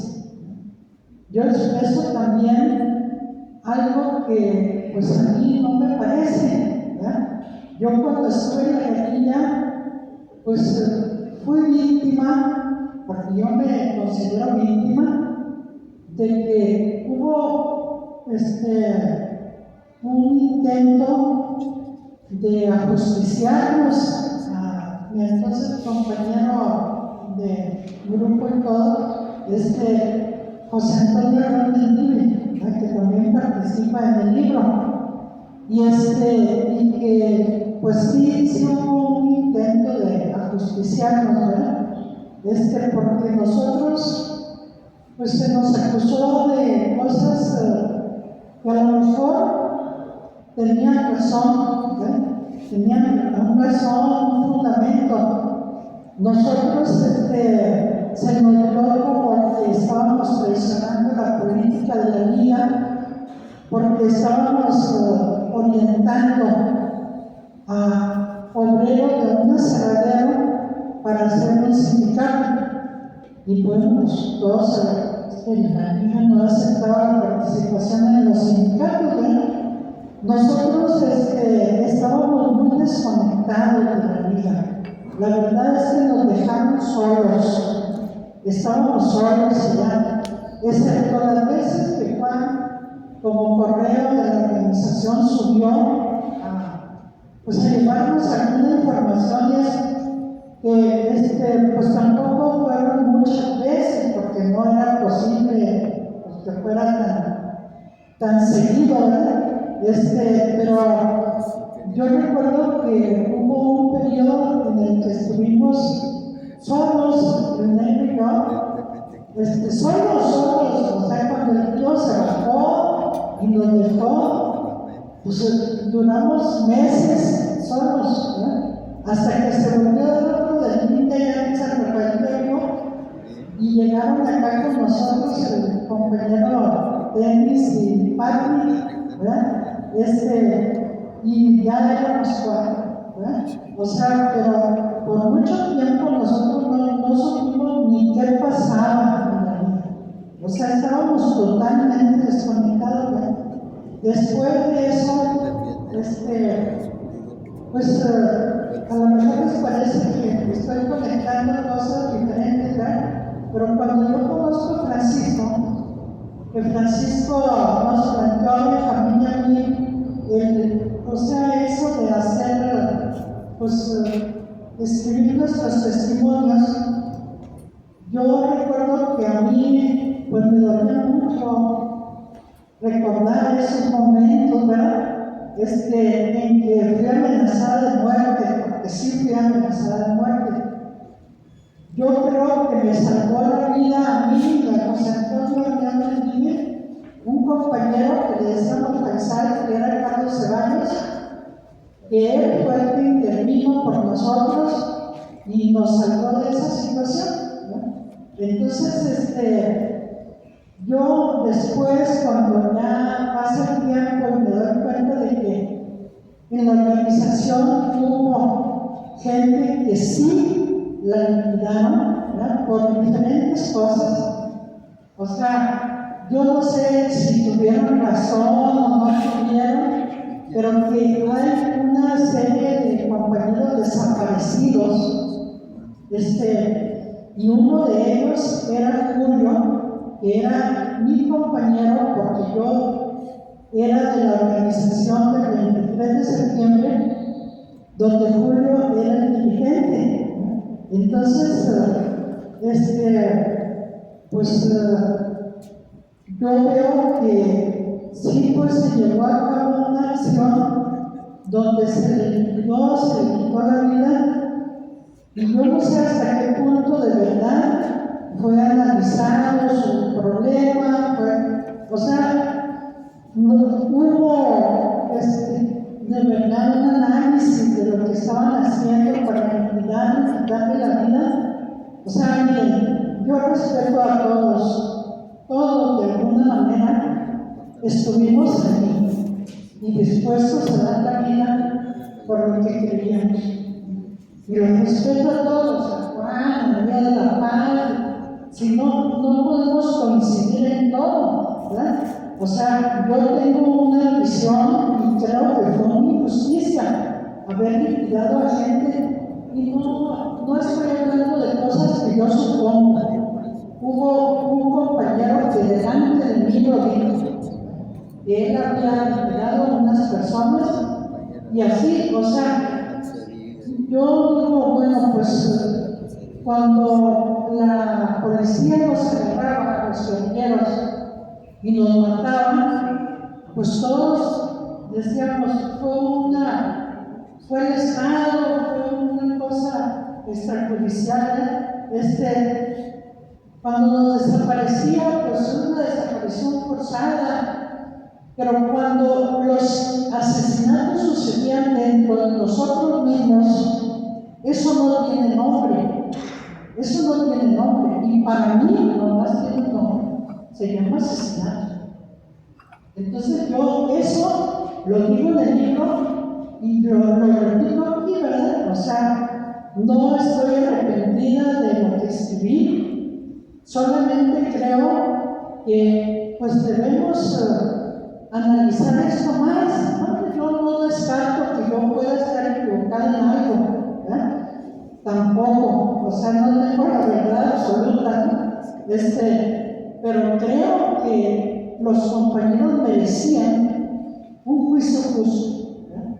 Yo expreso también algo que pues a mí no me parece, ¿verdad? Yo cuando estuve en la guerrilla pues fui víctima, porque yo me considero víctima, de que hubo un intento de ajusticiarnos a mi entonces compañero de grupo y todo, José Antonio Hernández, que también participa en el libro, y que pues sí hubo un intento de ajusticiarnos, ¿verdad? porque nosotros, pues se nos acusó de cosas que a lo mejor tenían razón, tenían una razón, un fundamento. Nosotros se nos dio como que estábamos traicionando la política de la liga, porque estábamos orientando a obreros de un aserradero para hacer un sindicato. Y bueno, pues todos la liga no aceptaba la participación en los sindicatos, Nosotros estábamos muy desconectados de la liga. La verdad es que nos dejamos solos. Estábamos solos ya. Excepto las veces que Juan, como correo de la organización, subió pues a llevarnos algunas informaciones que pues tampoco fueron muchas veces, porque no era posible pues, que fuera tan seguido, ¿verdad? Pero yo recuerdo que hubo un periodo en el que estuvimos solos, René y yo, solos, o sea, cuando el tío se bajó y nos dejó, pues duramos meses solos, hasta que se volvió el otro del límite ya en San Rafael y llegaron acá con nosotros el compañero Denis y Patti, ¿verdad? Y ya éramos cuatro, ¿verdad? O sea, pero por mucho tiempo nosotros no supimos ni qué pasaba en la vida. O sea, estábamos totalmente desconectados, ¿verdad? Después de eso, pues a lo mejor les parece que estoy conectando cosas diferentes, ¿verdad? Pero cuando yo conozco a Francisco, que Francisco nos planteó a mi familia a mí, o sea, eso de hacer, pues, escribir nuestros testimonios, yo recuerdo que a mí, pues, me dolía mucho recordar esos momentos, ¿verdad? En que fui amenazada de muerte, porque sí fui amenazada de muerte. Yo creo que me salvó la vida a mí y a José Antonio Hernández, un compañero que le decíamos Faisal, que era Carlos Ceballos, que él fue el que intervino por nosotros y nos salvó de esa situación, ¿no? Entonces, yo después, cuando ya pasa el tiempo, me doy cuenta de que en la organización hubo gente que sí la liquidaron, ¿verdad? Por diferentes cosas. O sea, yo no sé si tuvieron razón o no tuvieron, pero que hay una serie de compañeros desaparecidos, y uno de ellos era Julio, que era mi compañero, porque yo era de la organización del 23 de septiembre, donde Julio era el dirigente. Entonces, pues yo veo que sí, pues se llevó a cabo una acción donde se le quitó la vida, y yo no sé hasta qué punto de verdad fue analizado su problema, o sea, no hubo de verdad un análisis de lo que estaban haciendo para quitarle la vida. O sea, miren, yo respeto a todos de alguna manera estuvimos aquí y dispuestos a dar la vida por lo que creíamos. Y los respeto a todos, a Juan, a María de la Paz, si no podemos coincidir en todo, ¿verdad? O sea, yo tengo una visión y creo que fue una injusticia haber liquidado a gente, y no estoy hablando de cosas que yo supongo. Hubo un compañero que delante de mí lo dijo, que él había liquidado a unas personas, y así, o sea, yo digo, bueno, pues cuando la policía nos agarraba a los guerrilleros y nos mataban, pues todos decíamos, fue el Estado, fue una cosa extrajudicial, cuando nos desaparecía, pues una desaparición forzada, pero cuando los asesinatos sucedían dentro de nosotros mismos, eso no tiene nombre, y para mí nomás tiene un nombre, se llama asesinato. Entonces yo eso lo digo en el libro y lo repito aquí, ¿verdad? O sea, no estoy arrepentida de lo que escribí, solamente creo que pues debemos analizar esto más, ¿no? Yo no descarto que yo pueda estar equivocada en algo, ¿verdad? Tampoco, o sea, no tengo la verdad absoluta, ¿no? Pero creo que los compañeros merecían un juicio justo, ¿verdad?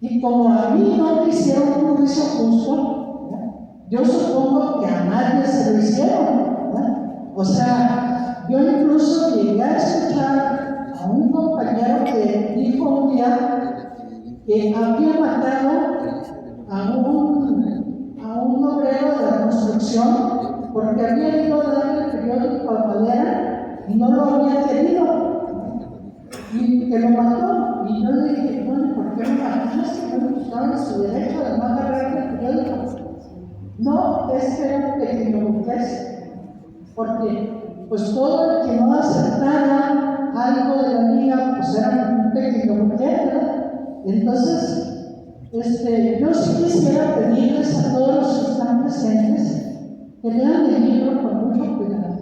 Y como a mí no me hicieron un juicio justo, ¿verdad? Yo supongo que a nadie se lo hicieron, ¿verdad? O sea, yo incluso llegué a escuchar a un compañero que dijo un día que había matado a un obrero de la construcción porque había ido a darle el periódico a madera y no lo había querido y que lo mató. Y yo le dije, bueno, ¿por qué lo mataste? No estaba en su derecho de no agarrarle el periódico. No, es que era un pequeño burgués, porque pues todo el que no aceptara algo de la liga pues era un pequeño burgués, ¿verdad? Entonces yo sí quisiera pedirles a todos los que están presentes que lean el libro con mucho cuidado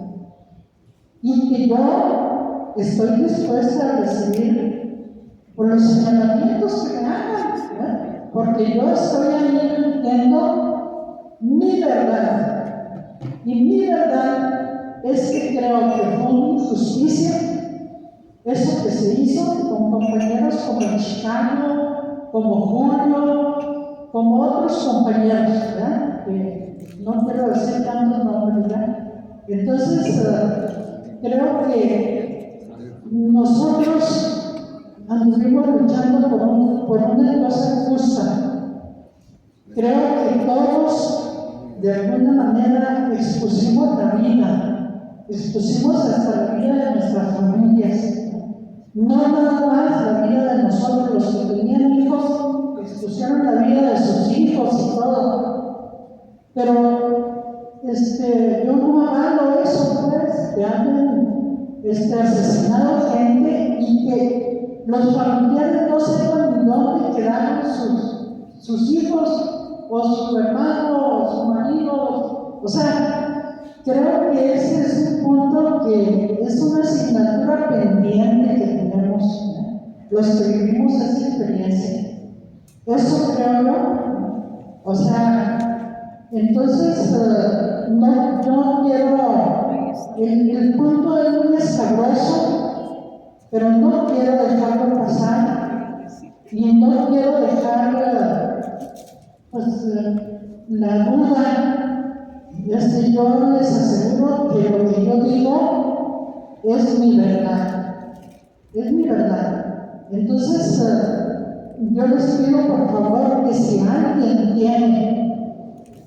y que yo estoy dispuesta a recibir por los señalamientos que me hagan, ¿verdad? Porque yo estoy ahí entiendo mi verdad y mi verdad es que creo que fue una injusticia eso que se hizo con compañeros como el Chicano, como Julio, como otros compañeros, ¿verdad? Que no quiero decir tantos nombres, ¿verdad? Entonces, creo que nosotros anduvimos luchando por una cosa justa. Creo que todos, de alguna manera, expusimos la vida, expusimos hasta la vida de nuestras familias. No nada más la vida de nosotros, los que tenían hijos, expusieron la vida de sus hijos y todo. Pero yo no avalo eso, pues, que han asesinado gente y que los familiares no sepan ni dónde quedaron sus hijos, o su hermano, o su marido. O sea, creo que ese es un punto que es una asignatura pendiente que tenemos, ¿no? Los que vivimos esa experiencia. Eso creo yo. O sea, entonces, yo no quiero, el punto es muy escabroso, pero no quiero dejarlo pasar y no quiero dejar, pues, la duda. Yo les aseguro que lo que yo digo es mi verdad, Entonces, yo les pido por favor que si alguien tiene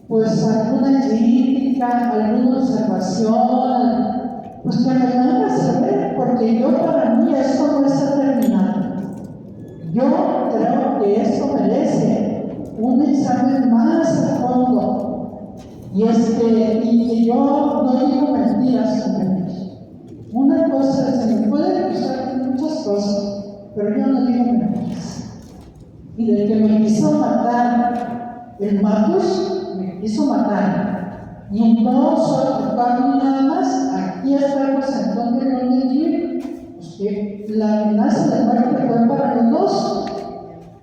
pues alguna crítica, alguna observación, pues que me la haga saber, porque yo para mí esto no está terminado. Yo creo que esto merece un examen más a fondo. Y que yo no digo mentiras, compañeros. Una cosa, se me puede acusar de muchas cosas, pero yo no digo mentiras. Y de que me quiso matar el Matus, me quiso matar. Y no soy culpable nada más. Aquí está José Antonio Rodríguez, pues que la amenaza de muerte fue para los dos.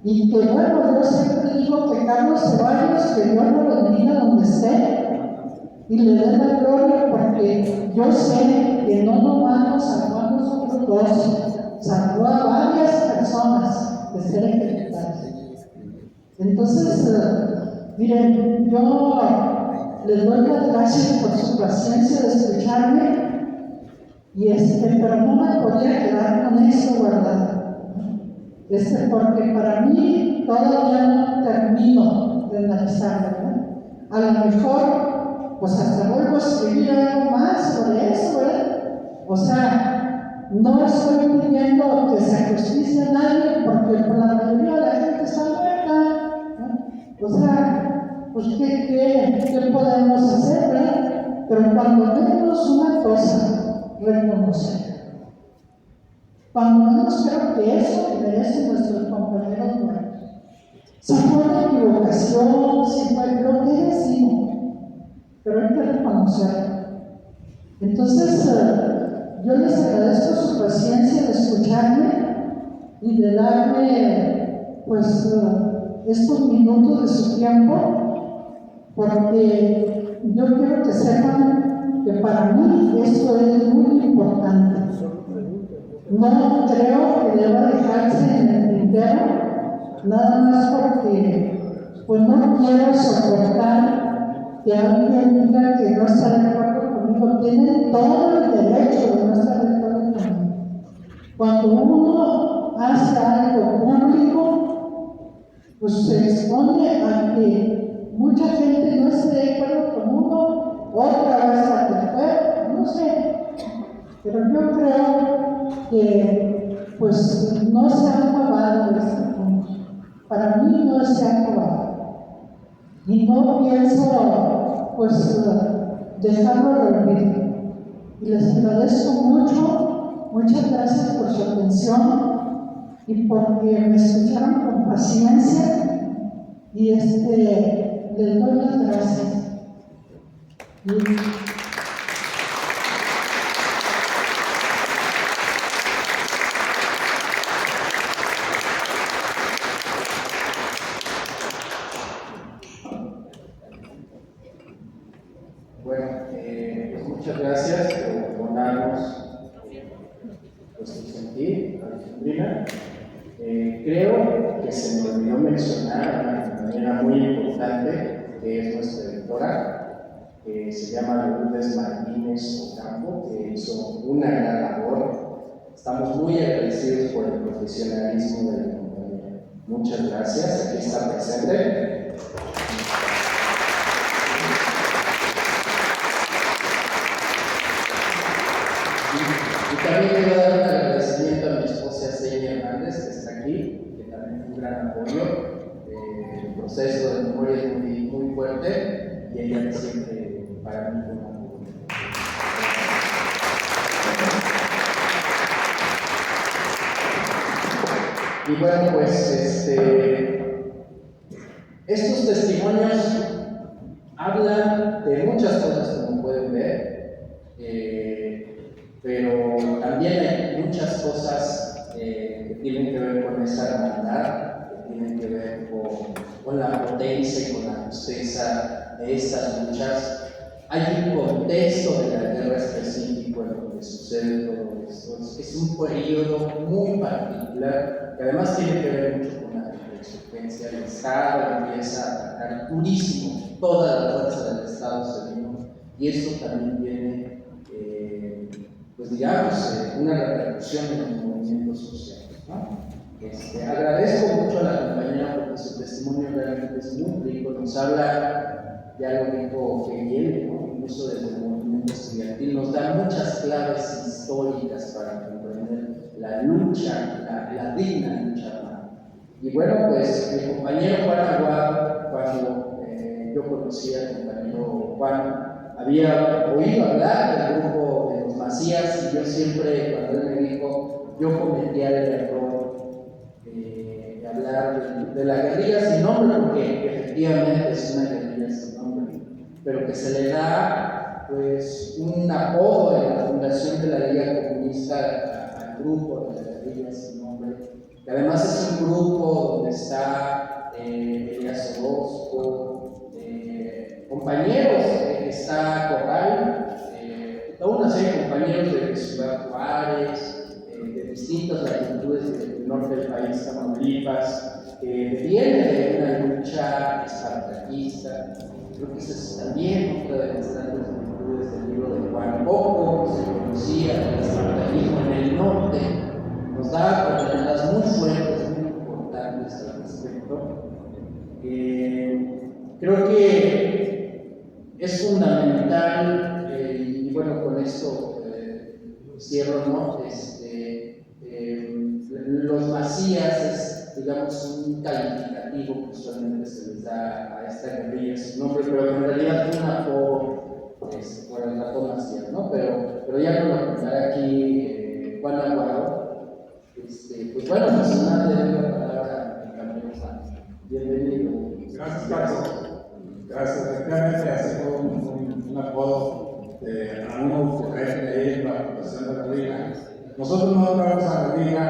Y que bueno, yo siempre digo que Carlos Ceballos, que Dios lo bendiga donde esté y le dé la gloria, porque yo sé que no nomás nos salvó a nosotros dos, salvó a varias personas de ser ejecutadas. Entonces, miren, yo les doy las gracias por su paciencia de escucharme, pero no me podía quedar con eso, ¿verdad? Porque para mí todavía no termino de analizar, ¿verdad? A lo mejor pues hasta vuelvo a escribir algo más sobre eso, ¿verdad? O sea, no estoy pidiendo que se justicie a nadie porque por la mayoría de la gente está muerta, ¿no? O sea, pues ¿qué podemos hacer, verdad? Pero cuando vemos una cosa, reconocer. Cuando menos creo que eso merecen nuestros compañeros muertos. Si fue una equivocación, si fue lo que decimos, pero hay que reconocerlo. Entonces, yo les agradezco su paciencia de escucharme y de darme, pues, estos minutos de su tiempo, porque yo quiero que sepan que para mí esto es muy importante. No creo que deba dejarse en el tintero, nada más porque pues no quiero soportar que alguien diga que no está de acuerdo conmigo. Tienen todo el derecho de no estar de acuerdo conmigo. Cuando uno hace algo público, pues se expone a que mucha gente no esté de acuerdo con uno, otra vez a que fue, no sé. Pero yo creo que pues no se ha acabado este punto. Para mí no se ha acabado. Y no pienso pues dejarlo al olvido. Y les agradezco mucho, muchas gracias por su atención y porque me escucharon con paciencia y les doy las gracias.
Pues muchas gracias por donarnos vuestro sentir, Alejandrina. Creo que se me olvidó mencionar a una compañera muy importante que es nuestra directora, que se llama Lourdes Martínez Ocampo, que hizo una gran labor. Estamos muy agradecidos por el profesionalismo de la compañera. Muchas gracias, aquí está presente. Y también quiero dar un agradecimiento a mi esposa Celia Hernández, que está aquí, que también fue un gran apoyo. El proceso de memoria es muy fuerte y ella siempre para mí fue un apoyo. Y bueno, pues estos testimonios hablan de muchas cosas, como pueden ver. Pero también hay muchas cosas que tienen que ver con esa hermandad, que tienen que ver con la potencia y con la justeza de estas luchas. Hay un contexto de la guerra específico en donde sucede todo esto. Es un periodo muy particular que además tiene que ver mucho con la insurgencia. El Estado empieza a atacar durísimo, toda la fuerza del Estado se vino, y esto también tiene pues digamos, una repercusión en los movimientos sociales, ¿no? Agradezco mucho a la compañera porque su testimonio realmente es muy rico, nos habla de algo que viene, ¿no? Incluso desde el movimiento estudiantil, nos da muchas claves históricas para comprender la lucha, la digna lucha armada. Y bueno, pues mi compañero Juan Aguado, cuando yo conocí al compañero Juan, había oído hablar del grupo de los Macías y yo siempre, cuando él me dijo, yo cometía el error de hablar de la guerrilla sin nombre, porque efectivamente es una guerrilla sin nombre, pero que se le da pues un apodo en la fundación de la Liga Comunista al grupo de la guerrilla sin nombre, que además es un grupo donde está Elías Orozco, compañeros, está Corral, toda una serie de compañeros de Ciudad Juárez, de distintas latitudes del norte del país, Tamaulipas, que viene de una lucha espartaquista. Creo que esa es también otra de las tantas virtudes del libro de Juan. Poco se conocía del espartaquismo en el norte, nos da coordenadas muy fuertes, muy importantes al respecto. Creo que es fundamental cierro, ¿no? Los Macías es, digamos, un calificativo que usualmente se les da a esta guerrilla, su nombre, pero en realidad fue un apodo por el ratón Macías, ¿no? Pero ya nos lo contará aquí Juan Aguado. Pues bueno, pues nada, le doy la palabra a Camilo Sánchez. Bienvenido.
Gracias, Carlos. Gracias. Efectivamente, ha sido un apodo de uno que trae ahí en la fundación de la Liga. Nosotros no entramos a la Liga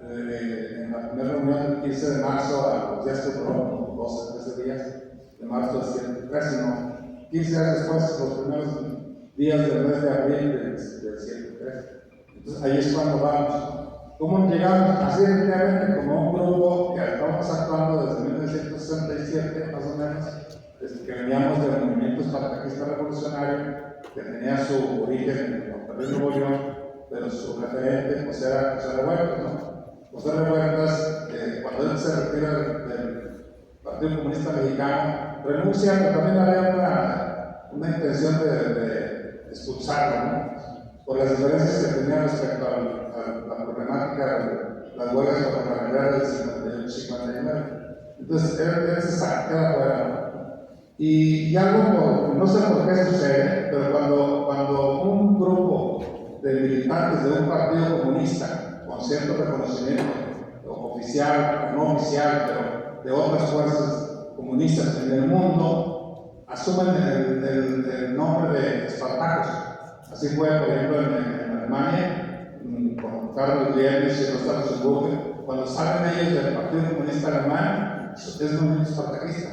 en la primera reunión del 15 de marzo, a los días que fueron 12, 13 días de marzo del 73, sino 15 días después, los primeros días del mes de abril del 73. Entonces, ahí es cuando vamos. ¿Cómo llegamos? Así, efectivamente, como un grupo que estamos actuando desde 1967, más o menos, que veníamos del movimiento espartaquista revolucionario, que tenía su origen en Monterrey, Nuevo León, pero su referente pues, era José Revueltas, ¿no? José Revueltas, cuando él se retira del Partido Comunista Mexicano, renuncia, pero también había una intención de expulsarlo, ¿no? Por las diferencias que tenía respecto a la problemática de las huelgas ferroviarias del 58-59. Entonces, él se queda fuera, ¿no? Y algo, no sé por qué sucede, pero cuando un grupo de militantes de un partido comunista, con cierto reconocimiento oficial o no oficial, pero de otras fuerzas comunistas en el mundo, asumen el nombre de Espartacos. Así fue, por ejemplo, en Alemania, con Carlos Liebknecht y Rosa Luxemburgo, cuando salen ellos del Partido Comunista Alemán, es un movimiento espartaquista.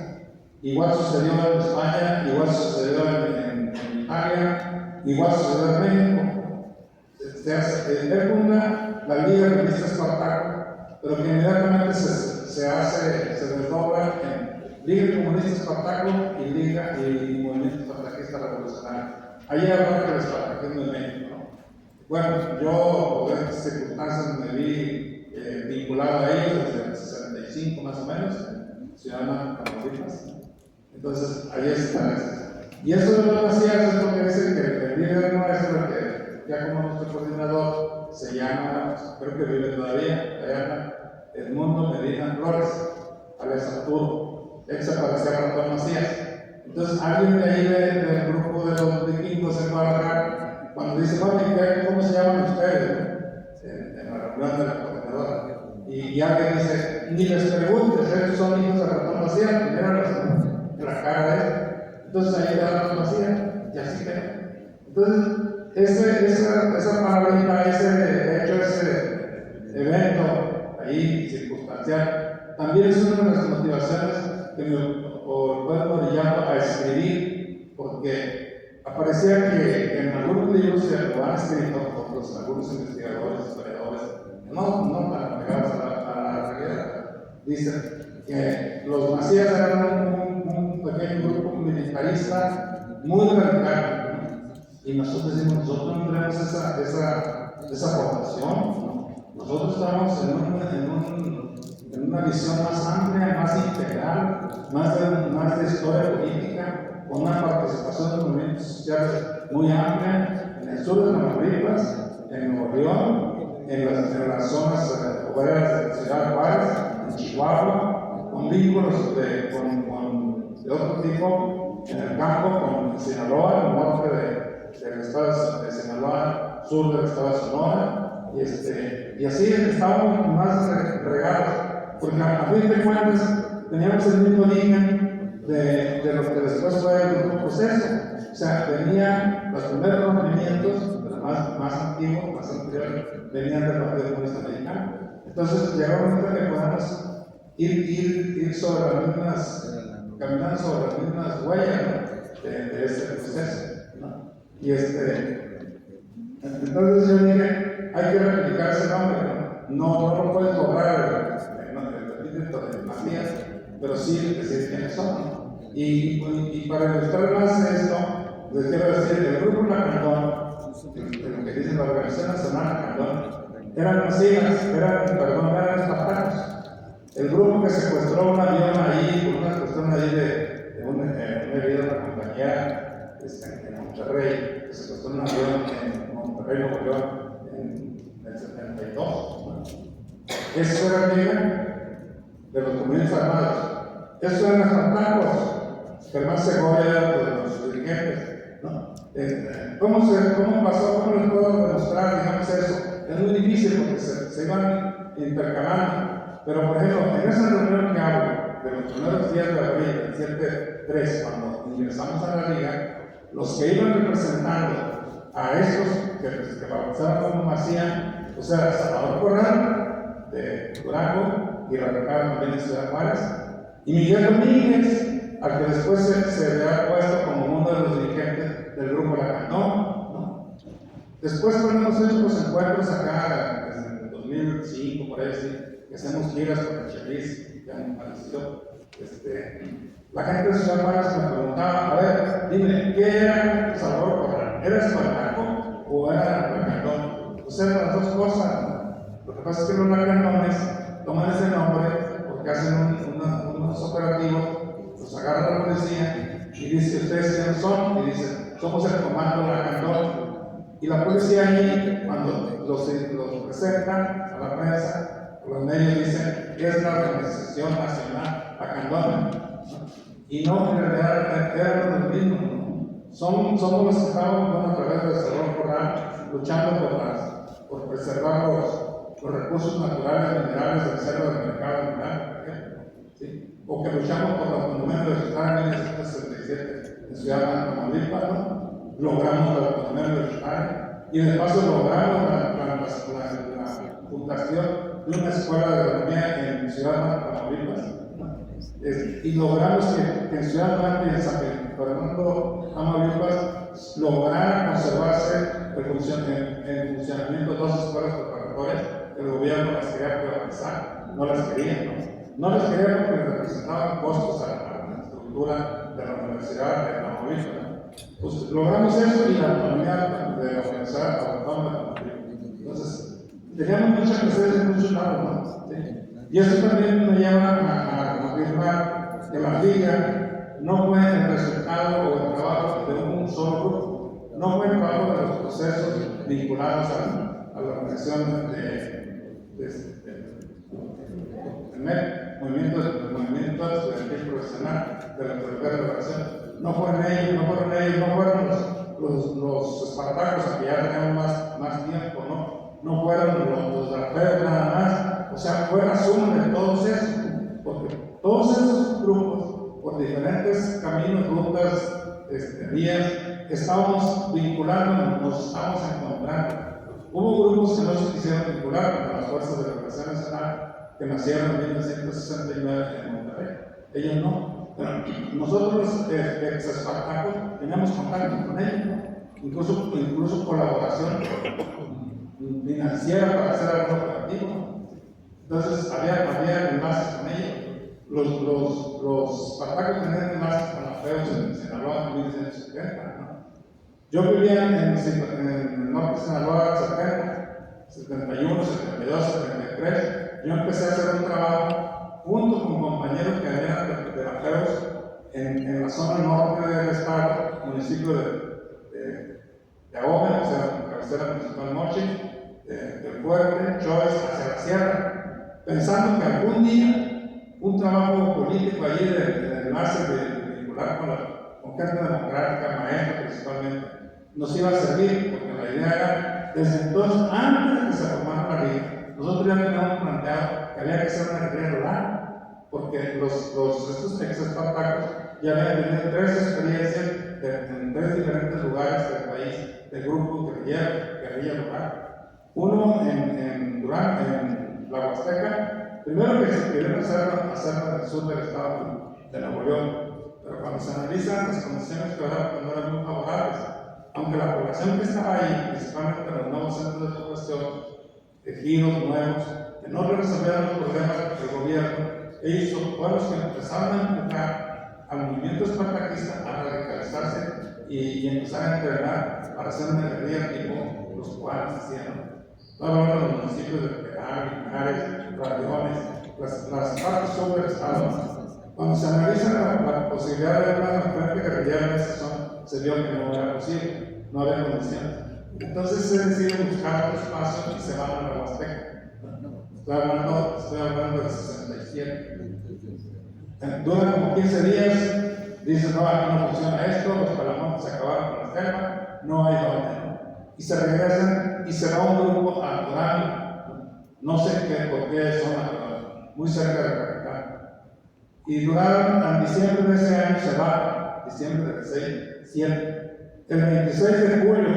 Igual sucedió en España, igual sucedió en Italia, igual sucedió en México. Él funda la Liga Comunista Espartaco, pero que inmediatamente se desdobla en Liga Comunista Espartaco y Movimiento Espartaquista Revolucionario. Ahí habla del espartaquismo en México, ¿no? Bueno, yo por estas circunstancias me vi vinculado a ellos desde el 65 más o menos, en Ciudad de Tamaulipas. Entonces, ahí está. Y eso de los Macías es porque dicen que el líder nuestro, que ya como nuestro coordinador, se llama, creo que vive todavía, allá, Edmundo Medina Flores, alias Arturo. Él se parecía a Ratón Macías. Entonces, alguien de ahí del grupo de los vikingos en Guadalajara, cuando dice, bueno, ¿cómo se llaman ustedes? En la reunión de la coordinadora. Y alguien dice, ni les preguntes, ellos son hijos de Ratón Macías, primero la cara de él. Entonces ahí da Ratón Macías, y así quedó. Entonces, esa palabrita, ese evento ahí circunstancial, también es una de las motivaciones que me puedo brillar a escribir, porque aparecía que en algunos libros que lo han escrito algunos investigadores, historiadores, no tan pegados a la realidad, dicen que los Macías eran un pequeño grupo militarista muy radical, y nosotros decimos, nosotros no tenemos esa formación, ¿no? Nosotros estamos en una visión más amplia, más integral, más de historia política, con una participación de movimientos sociales muy amplia en el sur de Tamaulipas, en Nuevo León, en las zonas obreras de Ciudad Juárez, en Chihuahua, con vínculos de otro tipo en el campo, con Sinaloa, el norte del estado de Sinaloa, sur del estado de Sonora, y así estábamos más regados, porque a fin de cuentas teníamos el mismo origen de lo que después fue el grupo Proceso. O sea, venían los primeros movimientos, más antiguos, más anteriores, venían del Partido Comunista Mexicano. Entonces llegó un momento que podemos ir sobre las mismas, caminando sobre las mismas huellas, ¿no? de este proceso, ¿no? Y entonces yo dije, hay que replicar ese nombre, no lo puedes borrar el epíteto de Macías, pero sí decir quiénes son, ¿no? Y para ilustrar más esto, les quiero decir que el grupo Lacandón, de lo que dice la Organización Nacional Lacandón, eran Macías, eran espartacos. El grupo que secuestró un avión ahí, por una cuestión ahí de una compañía en Monterrey, que secuestró un avión en Monterrey, Nuevo León, en el 72. ¿No? Eso era el nivel de los comunistas armados. Eso eran espartacos. Germán Segovia era de los dirigentes. ¿No? ¿Cómo pasó? ¿Cómo les puedo demostrar, digamos, eso? Es muy difícil porque se iban intercalando. Pero, por ejemplo, en esa reunión que hablo, de los primeros días de abril, el 7-3, cuando ingresamos a la liga, los que iban representando a estos que bautizaron como Macías, o sea, Salvador Corral, de Durango, y radicado también en Ciudad Juárez, y Miguel Domínguez, al que después se le ha puesto como uno de los dirigentes del grupo Lacandón, ¿no? Después, cuando hemos hecho los encuentros acá, desde el 2005, por ahí, sí, que hacemos giras con el Chelis, ya me pareció, la gente de Ciudad Juárez me preguntaba, a ver, dime, ¿qué era Salvador Corral? ¿Era espartaco o era lacandón? Pues eran las dos cosas, ¿no? Lo que pasa es que los lacandones toman ese nombre porque hacen unos operativos, los agarra la policía y dice, ¿ustedes quiénes son? Y dicen, somos el comando lacandón. Y la policía ahí, cuando los presentan a la prensa, los medios dicen que es la Organización Nacional Lacandona. Y no, en realidad, eran los mismos, ¿no? Somos los que estamos, a través de Salvador Corral, luchando por preservar los recursos naturales, minerales del cerro del mercado mineral, por ejemplo, ¿sí? O que luchamos por los monumentos de Ciudad en 1967 en Ciudad de Tamaulipas, ¿no? Logramos los monumentos de Ciudad y de paso logramos la fundación de una escuela de agronomía en Ciudad de Tamaulipas. Y logramos que en Ciudad Mante y en San Fernando, Tamaulipas, lograra conservarse el funcionamiento de dos escuelas preparatorias. El gobierno las quería privatizar, no las quería, no las quería porque representaban costos a la estructura de la Universidad de Tamaulipas. Pues logramos eso y la autonomía de la Universidad Autónoma de Tamaulipas. Entonces, teníamos muchas presencias en muchos lados, ¿no? ¿Sí? Y eso también me lleva a afirmar que la liga no fue el resultado o el trabajo de un solo grupo, no fue el trabajo de los procesos vinculados a la organización movimientos de profesional de la Autoridad de Educación. No fueron los espartacos que ya tenemos más tiempo, no fueron los raperos nada más. O sea, fue la suma de todos esos, porque todos esos grupos, por diferentes caminos, rutas, vías, estábamos vinculando, nos estábamos encontrando. Hubo grupos que no se quisieron vincular con las fuerzas de liberación nacional que nacieron en 1969 en Monterrey. Ellos no. Pero nosotros, los ex-espartacos, teníamos contacto con ellos, ¿no? Incluso colaboración financiera para hacer algo operativo. Entonces había enlaces con ellos. Los espartacos tenían enlaces con los feos en Sinaloa en 1970. ¿No? Yo vivía en el norte de Sinaloa 70, 71, 72, 73. Yo empecé a hacer un trabajo junto con compañeros que eran de la FEUS en la zona norte del estado, municipio de Ahome, o sea, cabecera municipal Mochi, del Fuerte, Choice, hacia la sierra, pensando que algún día un trabajo político allí de enlace de vincular con gente democrática, maestra principalmente, nos iba a servir, porque la idea era, desde entonces, antes de que se formara la liga, nosotros ya teníamos planteado que había que hacer una guerrilla rural, porque estos ex-espartacos ya habían tenido 3 experiencias en 3 diferentes lugares del país de grupos guerrilla rural. Uno en Durango, en la Huasteca, primero que se querían hacerlo en el sur del estado de Nuevo León, pero cuando se analizan las condiciones geográficas no eran muy favorables, aunque la población que estaba ahí, principalmente los nuevos centros de población, ejidos nuevos, que no resolvieron los problemas del gobierno, ellos fueron los que empezaron a empujar al movimiento espartaquista a radicalizarse y empezar a entrenar para hacer una guerrilla tipo los cuales hicieron. Hablando de los municipios de Pedal, Linares, Radiones, las partes sur del estado. Cuando se analiza la posibilidad de una frente guerrillera en esa zona, se vio que no era posible, no había condiciones. Entonces he decidido buscar otro espacio y se van a la Huasteca. Estoy hablando del 67. Dura como 15 días, dicen, no, aquí no funciona esto, los palamontes se acabaron con la selva, no hay dónde. Y se regresan y se va un grupo a Durán, no sé por qué zona, muy cerca de la capital. Y duraron, en diciembre de ese año se va, diciembre del 7. El 26 de julio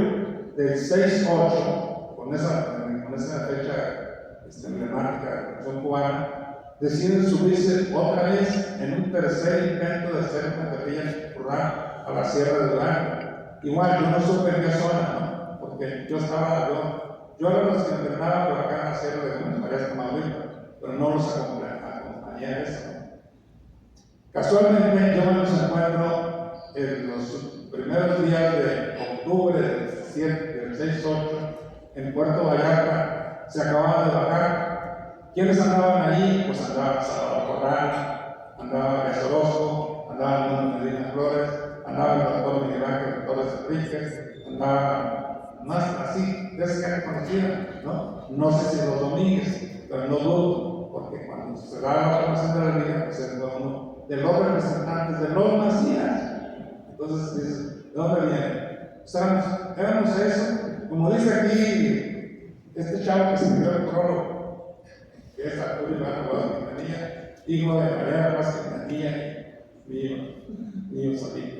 del 6-8, con esa fecha emblemática de la Revolución Cubana, deciden subirse otra vez en un tercer intento de hacer una guerrilla rural a la Sierra de Durán. Igual, yo no supe en qué zona, ¿no? Porque yo era los que entrenaba por acá en la Sierra de Durán, María Tamaulipas, pero no los acompañé a eso. Casualmente, yo me los encuentro en los primeros días de octubre del 6-8 en Puerto Vallarta. Se acababan de bajar. ¿Quiénes andaban ahí? Pues andaba Salvador Corral, andaba Jesús Orozco, andaba Medina Flores, andaba el doctor Miguel Ángel Torres Enríquez, andaba más así, de esa gente conocida, ¿no? No sé si los Domínguez, pero no dudo, porque cuando se da la formación de la liga, pues es uno de los representantes de los Macías. Entonces dices, ¿de dónde viene? Pues éramos eso, como dice aquí este chavo que se escribió el prólogo, que es Arturo Iván Aguado Quintanilla, hijo de María Paz Quintanilla, mío solito.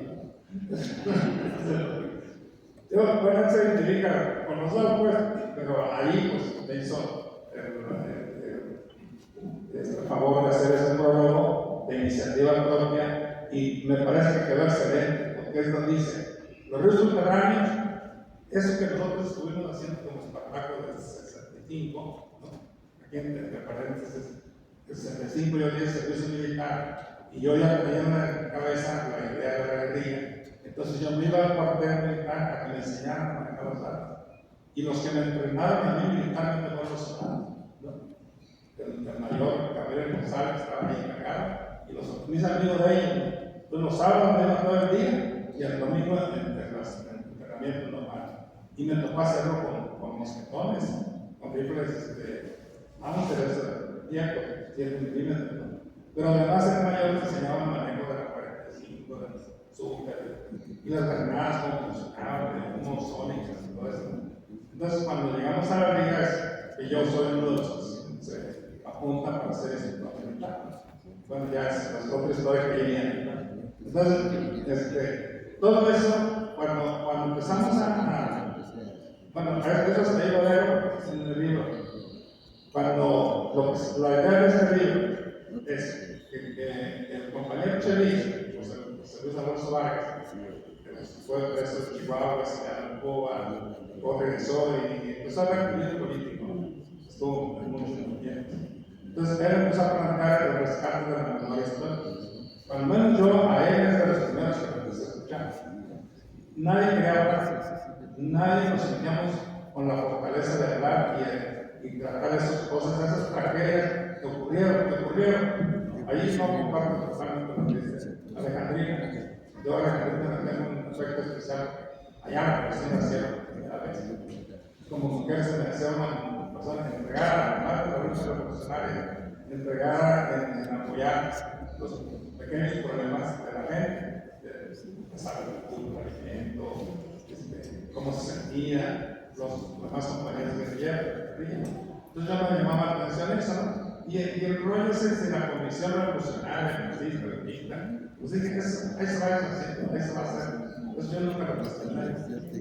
Bueno, se identifica con los dos, pues, pero ahí pues me hizo el favor de hacer ese prólogo de iniciativa propia y me parece que quedó excelente, porque esto dice, los ríos subterráneos, eso que nosotros estuvimos haciendo como espectáculo desde el 65, ¿no? Aquí entre paréntesis, el 65 yo di el servicio militar y yo ya tenía en la cabeza la idea de la guerrilla. Entonces yo me iba al cuartel militar a que me enseñaran a manejar las armas. Y los que me entrenaron a mí militarmente fueron los soldados, ¿no? El mayor Gabriel González estaba ahí encargado y mis amigos de ellos. Entonces los sábados me iban todo el día y el domingo en entrenamiento normal. Y me tocó hacerlo con mosquetones, con rifles Mauser, 7 milímetros. Pero además el mayor me enseñaba el manejo de la 45, de la Super, y las granadas como funcionaban, de humos sónicos y todo eso. Entonces cuando llegamos a la liga, que yo soy uno de los que se apunta para hacer instructor militar. Bueno, ya es otra historia que viene. Entonces, todo eso, cuando empezamos bueno, eso se me iba a ver en el libro. Cuando la idea de este libro es que el compañero Chelis, José Luis Alonso Vargas, que fue preso de Chihuahua, se quedó en Cuba, luego regresó y empezó a ver activismo político, estuvo en muchos movimientos. Entonces él empezó a plantear el rescate de la memoria histórica. Cuando menos yo, a él es de los primeros que empecé a escuchar. Nadie quería hablar, nadie nos sentíamos con la fortaleza de hablar y tratar esas cosas, esas tragedias que ocurrieron. Ahí no comparto totalmente lo que dice Alejandrina. Yo a Alejandrina tengo un aspecto especial. Allá recién nacieron, como mujer se me hacía una persona entregada, además de la lucha revolucionaria, entregada en apoyar los pequeños problemas de la gente, de salud, alimento, cómo se sentía, los demás compañeros de guerrilla. Entonces ya me llamaba la atención eso, ¿no? Y el rollo ese de la Comisión Revolucionaria, pues dije, eso va a ser. Entonces yo nunca lo cuestioné.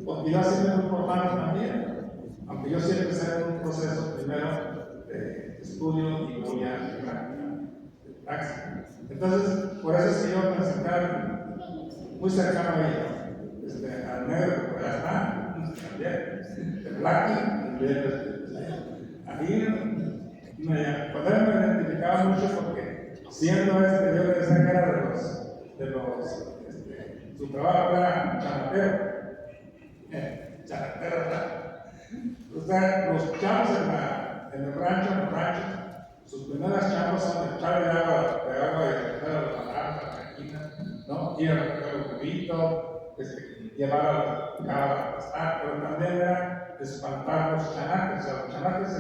Porque yo así me fui formando también, aunque yo siempre sé un proceso primero de estudio y luego ya de práctica. Entonces, por eso es que yo me senté muy cercano a ella, al negro, que ya está, también, el Blackie, ahí me identificaba mucho porque siendo yo le decía que era su trabajo era chanatero, ¿verdad? O sea, los chavos en el rancho, sus primeras chambas son de echarle agua y recoger las naranjas, las esquinas, ¿no? Ir a recoger los huevitos, llevar a la pasar, pero también era espantar los chanaques. O sea, los chanaques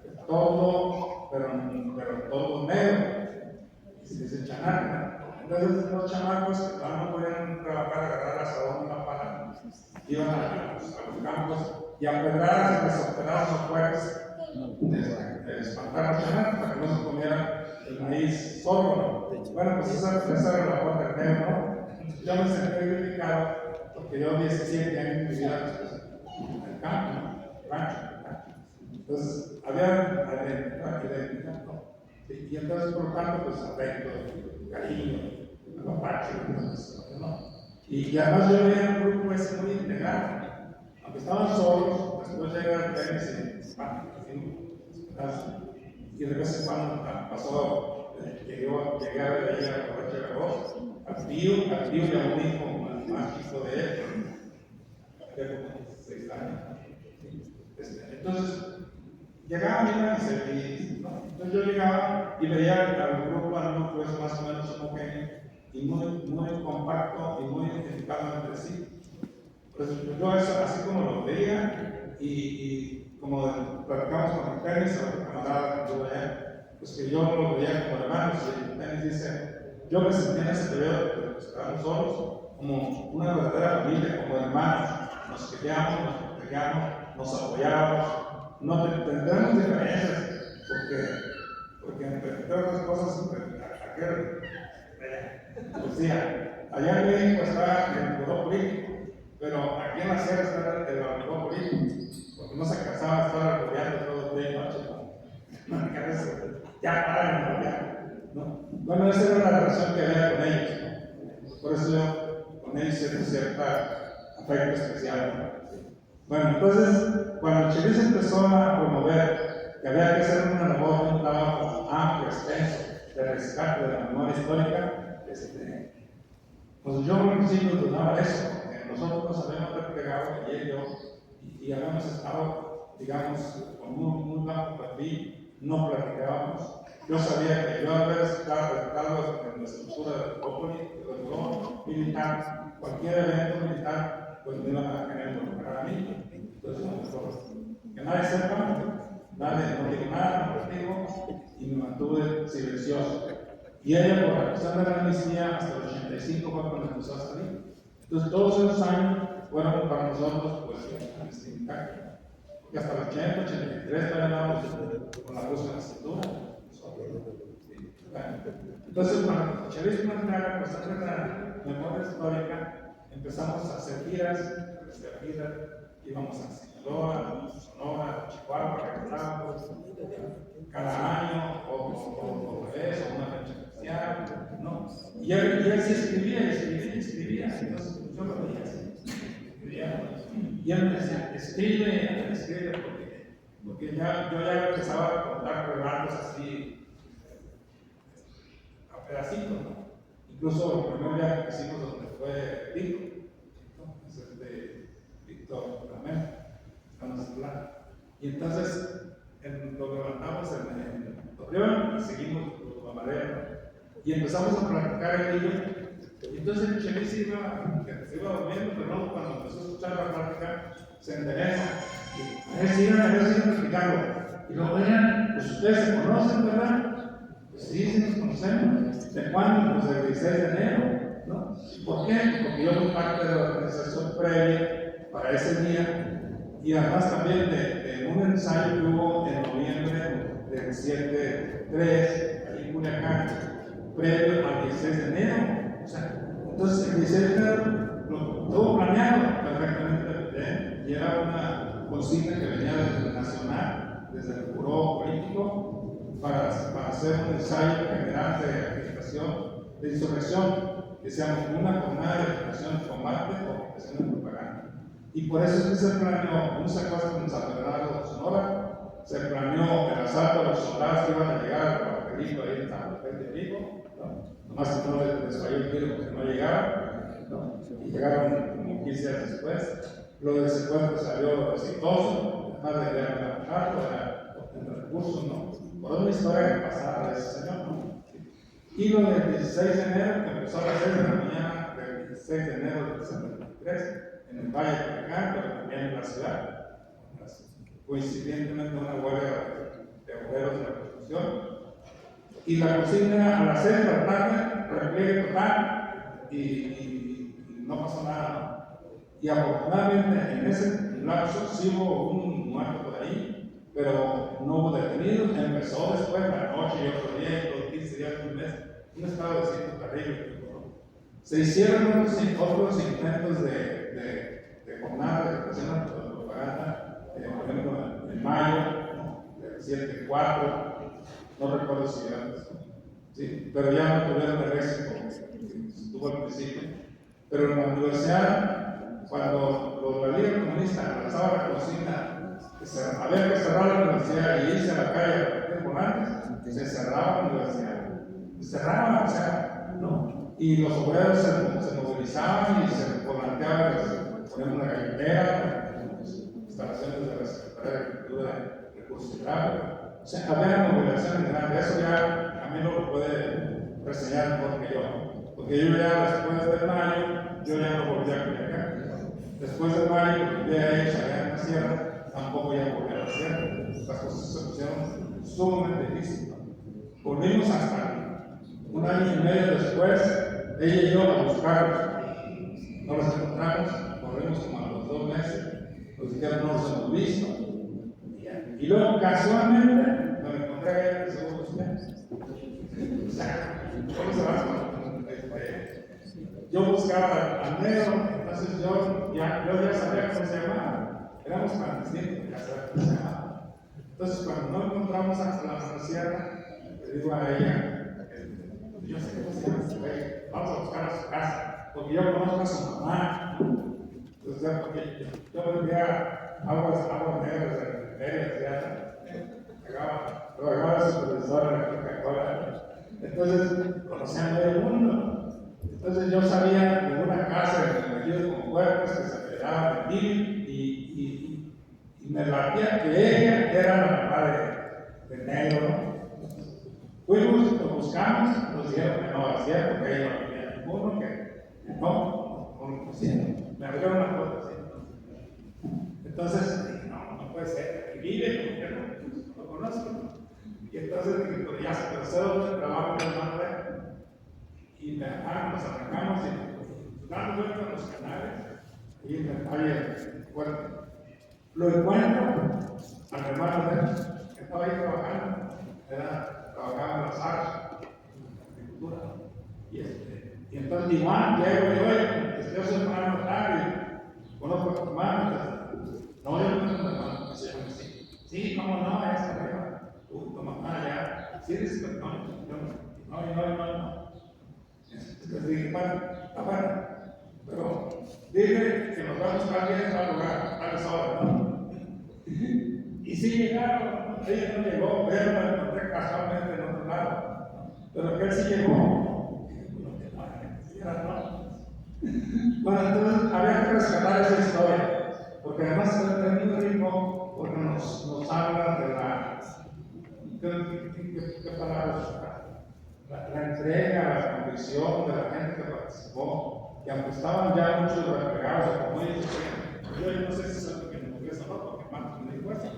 es todo, pero todo negro. Y se dice chanaque, ¿no? Entonces los chamacos que no podían trabajar, agarrar asadón y una pala, iban a los campos y a pedradas y desoperar los fuertes de espantar a los chanacos para que no se comieran el maíz solo, ¿no? Bueno, pues esa era la parte del negro, ¿no? Yo me sentí identificado porque yo 17 años vivía en el campo, ¿no? El rancho. Entonces, había identidad, ¿no? Y entonces, por lo tanto, pues afecto, cariño, apapacho, ¿no? Y además yo veía un grupo ese muy integrado. Aunque estaban solos, después llega el tenis y de vez en cuando pasó, llegué a ver ahí a la Correcha de Voz, al tío y a un hijo más chico de él, que tenía como 6 años. Entonces, llegaba y se veía, ¿no? Entonces yo llegaba y veía al grupo, al núcleo más o menos homogéneo y muy compacto y muy identificado entre sí. Pues yo eso, así como lo veía y como platicamos con el tenis, o el camarada que yo veía, pues que yo lo veía como hermanos, y el tenis dice, yo me sentí en ese periodo, pero pues estábamos solos, como una verdadera familia, como hermanos, nos queríamos, nos protegíamos, nos apoyábamos, no tendremos diferencias, porque entre otras cosas, aquel decía, allá en México está el poder político, pero aquí en la sierra está el balcón político, porque no se cansaba de estar rodeando todo el día y noche, ¿no? Ya paren, ¿no? Bueno, esa era la relación que había con ellos, ¿no? Por eso yo con ellos siento cierto afecto especial, ¿no? Bueno, entonces, cuando Chelis empezó a promover que había que hacer una labor, un trabajo amplio, extenso, de rescate de la memoria histórica, pues yo en principio dudaba de eso. Nosotros nos habíamos replegado, ella y yo, y habíamos estado, digamos, con muy bajo perfil, no platicábamos. Yo sabía que yo haber estado en la estructura del grupo militar, cualquier evento militar, pues me iban a querer involucrar a mí. Entonces, que nadie sepa, no digo nada, no platico, y me mantuve silencioso. Y ella, por la cuestión de la amnistía, hasta el 85 fue cuando empezó a salir. Entonces, todos esos años fueron para nosotros, pues, amnistía. Porque hasta el 80, 83 todavía andábamos con la cruz en la cintura. Entonces, cuando el chavismo entra a la cuestión de la memoria histórica, empezamos a hacer giras, íbamos a Sinaloa, Sonora, Chihuahua, regresábamos cada año, o vez, o una fecha especial, ¿no? Y él sí escribía, entonces yo lo veía así, escribía, y él me decía, escribe, porque yo ya empezaba a contar relatos así, a pedacitos, ¿no? Incluso el primer viaje que hicimos donde fue Víctor Ramón, estamos hablando. Y entonces lo levantamos en Torreón y seguimos por la madera. Y empezamos a practicar el libro. Y entonces el Chelis se iba durmiendo, pero no, cuando empezó a escuchar la práctica, se endereza. Y sigan practicando. Y luego, oigan, pues ustedes se conocen, ¿verdad? Pues sí nos conocemos. ¿De cuándo? Pues del 16 de enero, ¿no? ¿Por qué? Porque yo fui parte de la organización previa para ese día, y además también de un ensayo que hubo en noviembre del 7-3, ahí en Culiacán, previo al 16 de enero. O sea, entonces el 16 de enero lo tuvo planeado perfectamente, y era una consigna que venía desde el Nacional, desde el Buró Político, para hacer un ensayo general de agitación, de insurrección, que se llama una jornada de agitación de combate o agitación de propaganda. Y por eso es que se planeó un secuestro en San Bernardo, Sonora, se planeó el asalto a los soldados que iban a llegar al cuartelito ahí en San Rafael de Vigo, nomás que no les falló el tiro porque no llegaron, ¿no? Y llegaron como 15 días después. Lo del secuestro salió exitoso, además de llegar a la era obtener recursos, ¿no? Por una historia que pasaba de ese señor, ¿no? Y lo del 16 de enero, que empezó a las 6 de la mañana del 16 de enero del 43, en el Valle de Tacán, pero también en la ciudad, coincidentemente una huelga de obreros de la construcción. Y la consigna a las 6 de la tarde, repliegue total, y no pasó nada, ¿no? Y afortunadamente en ese lapso sí hubo un muerto por ahí, pero no hubo detenidos. Empezó después la noche y otro día, y los 15 días, un mes, un estado de sitio terrible. Se hicieron otros intentos de jornada de expresión de propaganda, por ejemplo en mayo, del 7-4, no recuerdo si antes, sí, pero ya no tuvieron el éxito que tuvo al principio. Pero en la universidad, cuando la Liga Comunista lanzaba la consigna que había que cerrar la universidad y irse a la calle a repartir volantes, se cerraba la universidad. Se cerraba, o sea, ¿no? Y los obreros se movilizaban y se volanteaban, ponían una galletera, instalaciones de la Secretaría de Agricultura de Recursos Hidráulicos. O sea, había movilizaciones grandes. Eso ya a mí no lo puede reseñar mejor que yo. Porque yo ya después de mayo, yo ya no volví a Culiacán. Después de mayo, volví a ellos allá en la sierra, tampoco ya volví a la sierra. Las cosas se pusieron sumamente difíciles. Volvimos hasta un año y medio después, ella y yo a buscarlos. No los encontramos, volvimos como a los 2 meses. Nos dijeron no los hemos visto. Y luego casualmente me encontré allá en el segundo mes. O sea, ¿cómo se va? Yo buscaba al negro, entonces yo ya sabía cómo se llamaba. Éramos clandestinos, ya sabía cómo se llamaba. Entonces, cuando no encontramos hasta la sierra, le digo a ella, yo sé cómo se llama este güey, vamos a buscar a su casa, porque yo conozco a su mamá. Entonces, porque yo vendía aguas negras de ferias, ya trabajaba de supervisor en la Coca-Cola. Entonces, conocía a medio mundo. Entonces, yo sabía de una casa metidos como puercos que se apellidaba Mendil y me latía que ella era la mamá de negro. Fuimos, lo buscamos, nos dijeron que no era cierto, que ella no tenía ninguno, que no lo pusieron. Me abrieron la puerta así. Entonces dije, no puede ser, que vive, porque no lo conozco. Y entonces dije, pero ya se tercero de trabajo de madre. Y nos arrancamos y dando vueltas a los canales, y en el valle fuerte. Lo encuentro al hermano de él, que estaba ahí trabajando, trabajaba en las artes, en agricultura. Y entonces Iván, llego yo, yo soy hermano tal, y conozco a tu hermano. No, yo no tengo un hermano que se llama así. Sí, cómo no, es arriba. Tu mamá ya. Sí, dice que no. Entonces dije, bueno, pero dile que nos va a buscar bien en tal lugar, a esa hora, ¿no? Y sí llegaron, ella no llegó, pero la encontré casualmente en otro lado. Pero que él sí llegó. Bueno, entonces había que rescatar esa historia, porque además es muy rico, porque nos habla de la. ¿Qué palabras? La entrega, la convicción de la gente que participó, que aunque estaban ya muchos replegados, como ellos decían, yo no sé si es algo que me interesa o no, porque más me di fuerza.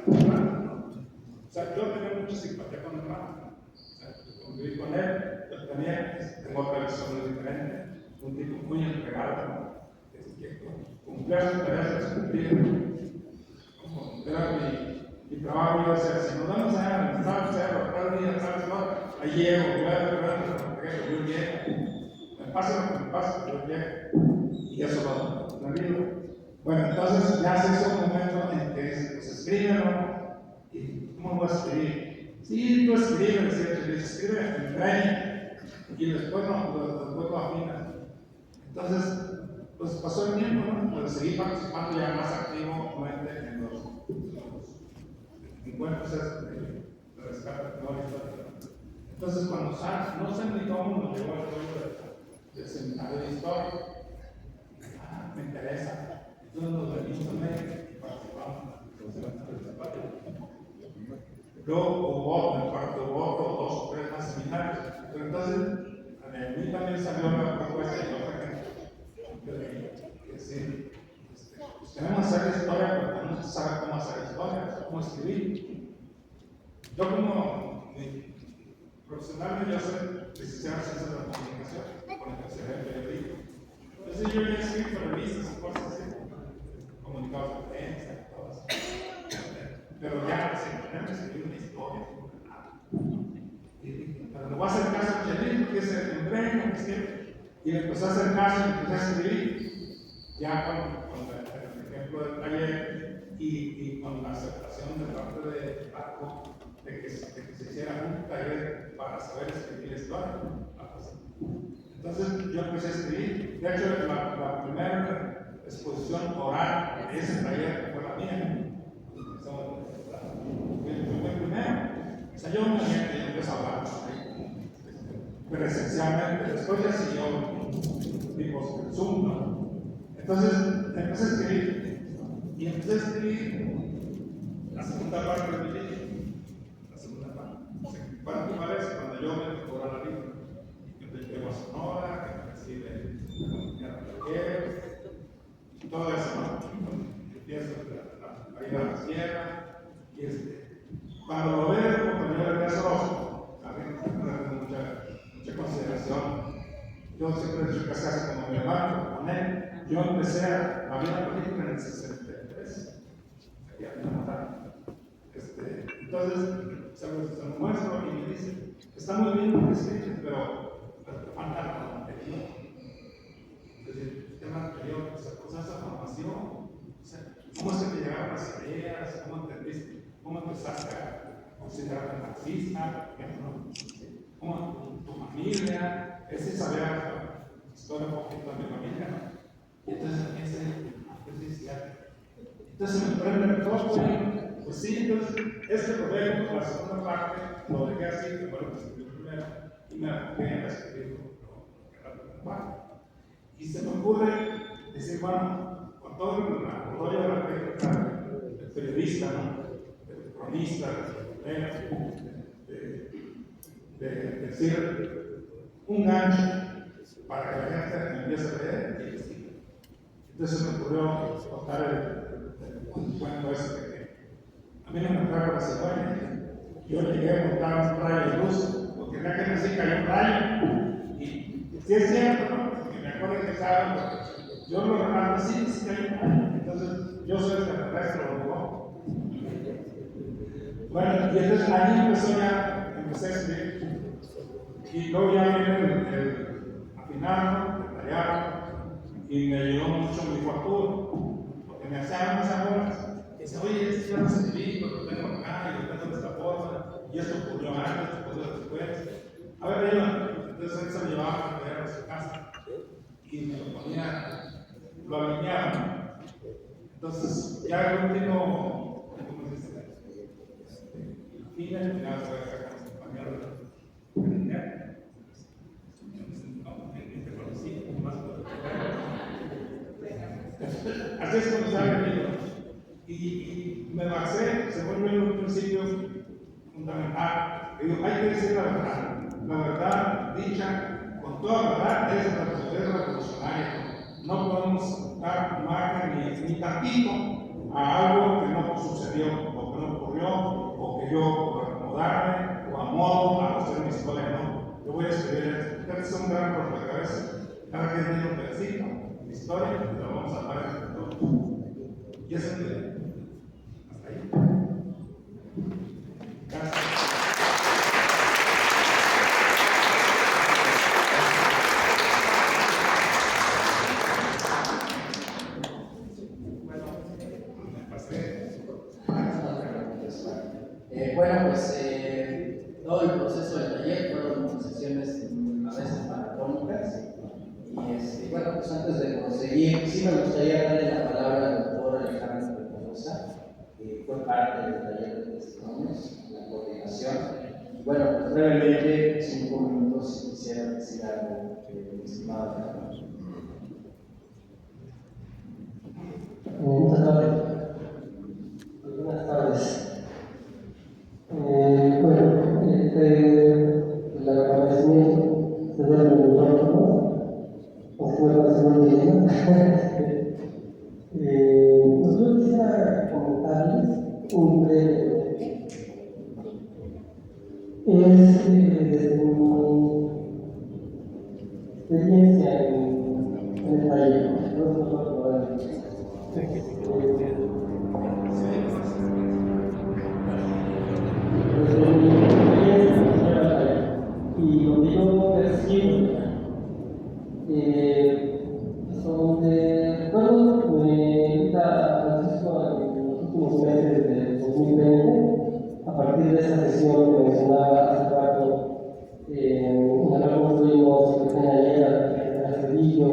O sea, yo tenía mucha simpatía con mi hermano. O sea, conviví con él, yo tengo otra visión diferente, un tipo muy entregado, que cumplía sus tareas, las cumplía. Era mi trabajo, yo decía, si nos vamos a tal cerro, tal día, tal hora, ahí llego, yo llego. Me pasa lo que me pasa, yo llego. Y eso lo digo. Bueno, entonces ya se hizo un momento en que pues escríbelo. ¿Y cómo voy a escribir? Sí, tú escribes, escribe en braille y después lo afinas. Entonces, pues pasó el tiempo, ¿no? Pues seguí participando ya más activamente en los encuentros de rescate tecnológico. Entonces, cuando no sé ni cómo nos llegó el rollo del seminario de historia, me interesa. Entonces nos venimos también y participamos. Luego hubo en cuarto voto 2 o 3 más seminarios. Pero entonces, a mí también salió la propuesta de otra gente. sabe cómo hacer historias, cómo escribir. Yo como profesional, yo soy licenciado en Ciencias de la Comunicación, con la especialidad en periodismo. Entonces yo ya he escrito revistas y cosas así, comunicados de prensa y todo eso. Pero ya sin ponerme a escribir una historia. Pero le voy a hacer caso a Chelín, que es el emprendo, y le empezó a hacer caso y empecé a escribir. Ya con el ejemplo del taller y con la aceptación de parte de Paco de que se hiciera un taller para saber escribir historia. Entonces yo empecé a escribir. De hecho, la primera exposición oral de ese taller fue la mía. Fue el primero. O sea, yo me empecé a hablar presencialmente. Después ya siguió tipo Zoom, ¿no? Entonces empecé a escribir. Y empecé a escribir la segunda parte de mi libro. La segunda parte. ¿Cuál es? Cuando yo me tocó la libro. Que te llevo a Sonora, que me recibe y todo eso, ¿no? Empiezo a ir a la sierra. Y cuando lo veo el compañero Ernesto Rosso, también tengo mucha consideración. Yo siempre he dicho casi como mi hermano, con él. Yo empecé a ver la película en el 63. Entonces, se lo muestro y me dice: está muy bien lo que escribes, pero falta la anterior. Es decir, el tema anterior, esa formación, o sea, ¿cómo es que te llegaron las ideas? ¿Cómo entendiste? ¿Cómo empezaste a considerarte marxista? ¿Cómo tu familia? Ese saber historia un poquito de mi familia, ¿no? Y entonces entonces me prende el foco y pues sí, entonces este proyecto, la segunda parte, lo dejé así, que fue lo que escribí primero, y me enfoqué en escribir lo que era la primera parte. Y se me ocurre decir, bueno, con todo el rollo de la técnica del periodista, ¿no? Del cronista, de decir un gancho para que la gente empiece a leer y siga. Entonces me ocurrió contar un cuento ese de que a mí no me trajo la cigüeña. Yo llegué a montar un rayo de luz, porque acá que nací cayó un rayo. Y sí es cierto, ¿no? Porque me acuerdo que saben, porque yo lo recuerdo, sí cayó un rayo. Entonces yo soy extraterrestre, ¿no? Bueno, y entonces allí empecé a escribir. Y luego ya viene el afinado, el tallado. Y me ayudó mucho mi hijo Arturo, porque me hacían unas bolas. Y decía, oye, este ya lo escribí, lo tengo acá, y lo tengo de esta forma, y esto ocurrió antes, esto ocurrió después. A ver, entonces él se me llevaba a material a su casa, y me lo ponía, lo alineaba. Entonces, ya el último, ¿cómo se dice? Ya se va a sacar con su compañero de alinear. Así es como sale el libro. Y me basé, se vuelve un principio fundamental. Digo, hay que decir la verdad. La verdad dicha con toda verdad es revolucionaria. No podemos dar margen ni tantito a algo que no sucedió, o que no ocurrió, o que yo por acomodarme o a modo a hacer mi historia. No, yo voy a escribir esto. Ustedes son un gran rompecabezas. Cada quien tiene un pedacito, mi historia, y lo vamos a hablar entre todos. Y eso es hasta ahí. Gracias.
Bueno, pues todo el proceso del taller fueron sesiones a veces maratónicas. Y bueno, pues antes de proseguir, sí me gustaría darle la palabra al doctor Alejandro Peñalosa, que fue parte del taller de testimonios, la coordinación. Y bueno, pues brevemente, 5 minutos, si quisiera decir algo, estimado Alejandro.
Muchas gracias. Buenas tardes. Bueno, el agradecimiento de dar el micrófono, o fue la segunda idea. Yo quisiera es desde mi experiencia en el taller, y lo que yo percibo son de recuerdo ahorita Francisco en los últimos meses de 2020, a partir de esa sesión que mencionaba hace rato, en la cual construimos Pequeña Cedillo,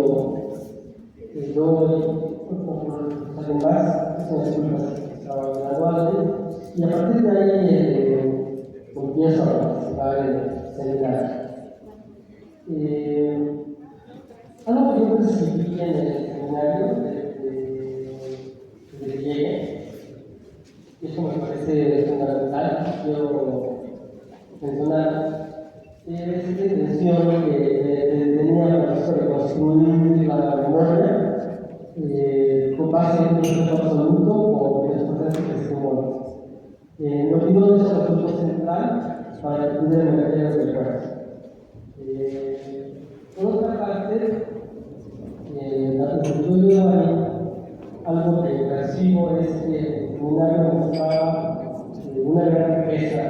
además, son escuelas graduales, y a partir de ahí empiezo a participar en el seminario. Algo que yo percibí en el seminario desde que llegué, y eso me parece fundamental, quiero mencionar, es esta intención que tenía la profesora de construir la memoria con base en un proceso absoluto o en los procesos de testimonio. No pido eso como punto central para que pudiera meter el recuerdo. Por otra parte, lo que yo veo ahí, algo que percibo es que el seminario mostraba una gran riqueza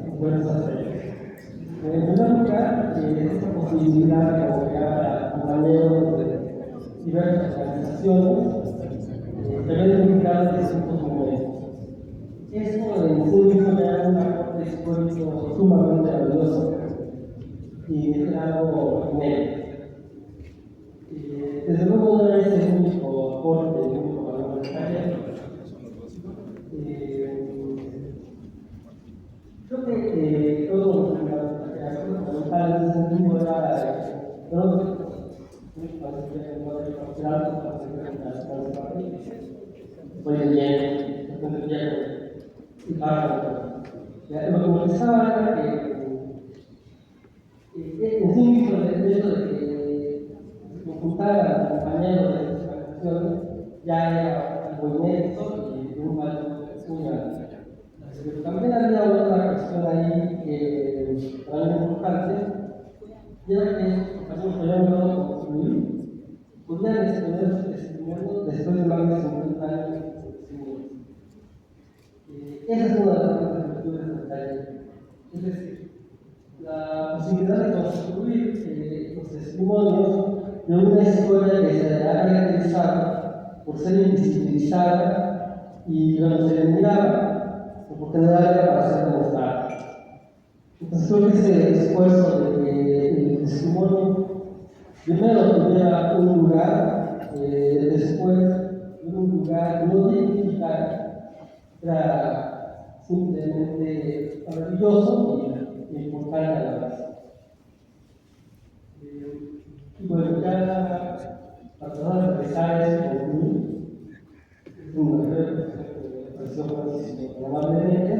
en fuerzas aéreas. En primer lugar, esta posibilidad de congregar a compañeros de diversas organizaciones que ven ubicados en distintos momentos. Esto en sí mismo ya es un aporte histórico sumamente valioso y es algo inédito. Desde luego no es el único aporte, el único valor del taller. Creo que todo lo que fundamental en ese sentido era muy bien, y lo que me pensaba era que en sí mismo el hecho de que juntar a compañeros de estas organizaciones ya era algo inédito y de un valor muy grande. Pero también había otra cuestión ahí que para mí es importante, y era que estos compañeros que habían logrado construir podían exponer su testimonio después de más de 50 años de crecimiento. Esa es una de las grandes virtudes del taller. Es decir, la posibilidad de construir los testimonios de una historia que se ha caracterizado por ser invisibilizada y cuando se le miraba, la oportunidad era para ser demostrada. Entonces creo que ese esfuerzo de que el testimonio primero tuviera un lugar, después un lugar no identificado, era simplemente maravilloso y importante a la vez. Y bueno, ya para tratar de empezar eso concluir, es una reflexión amablemente,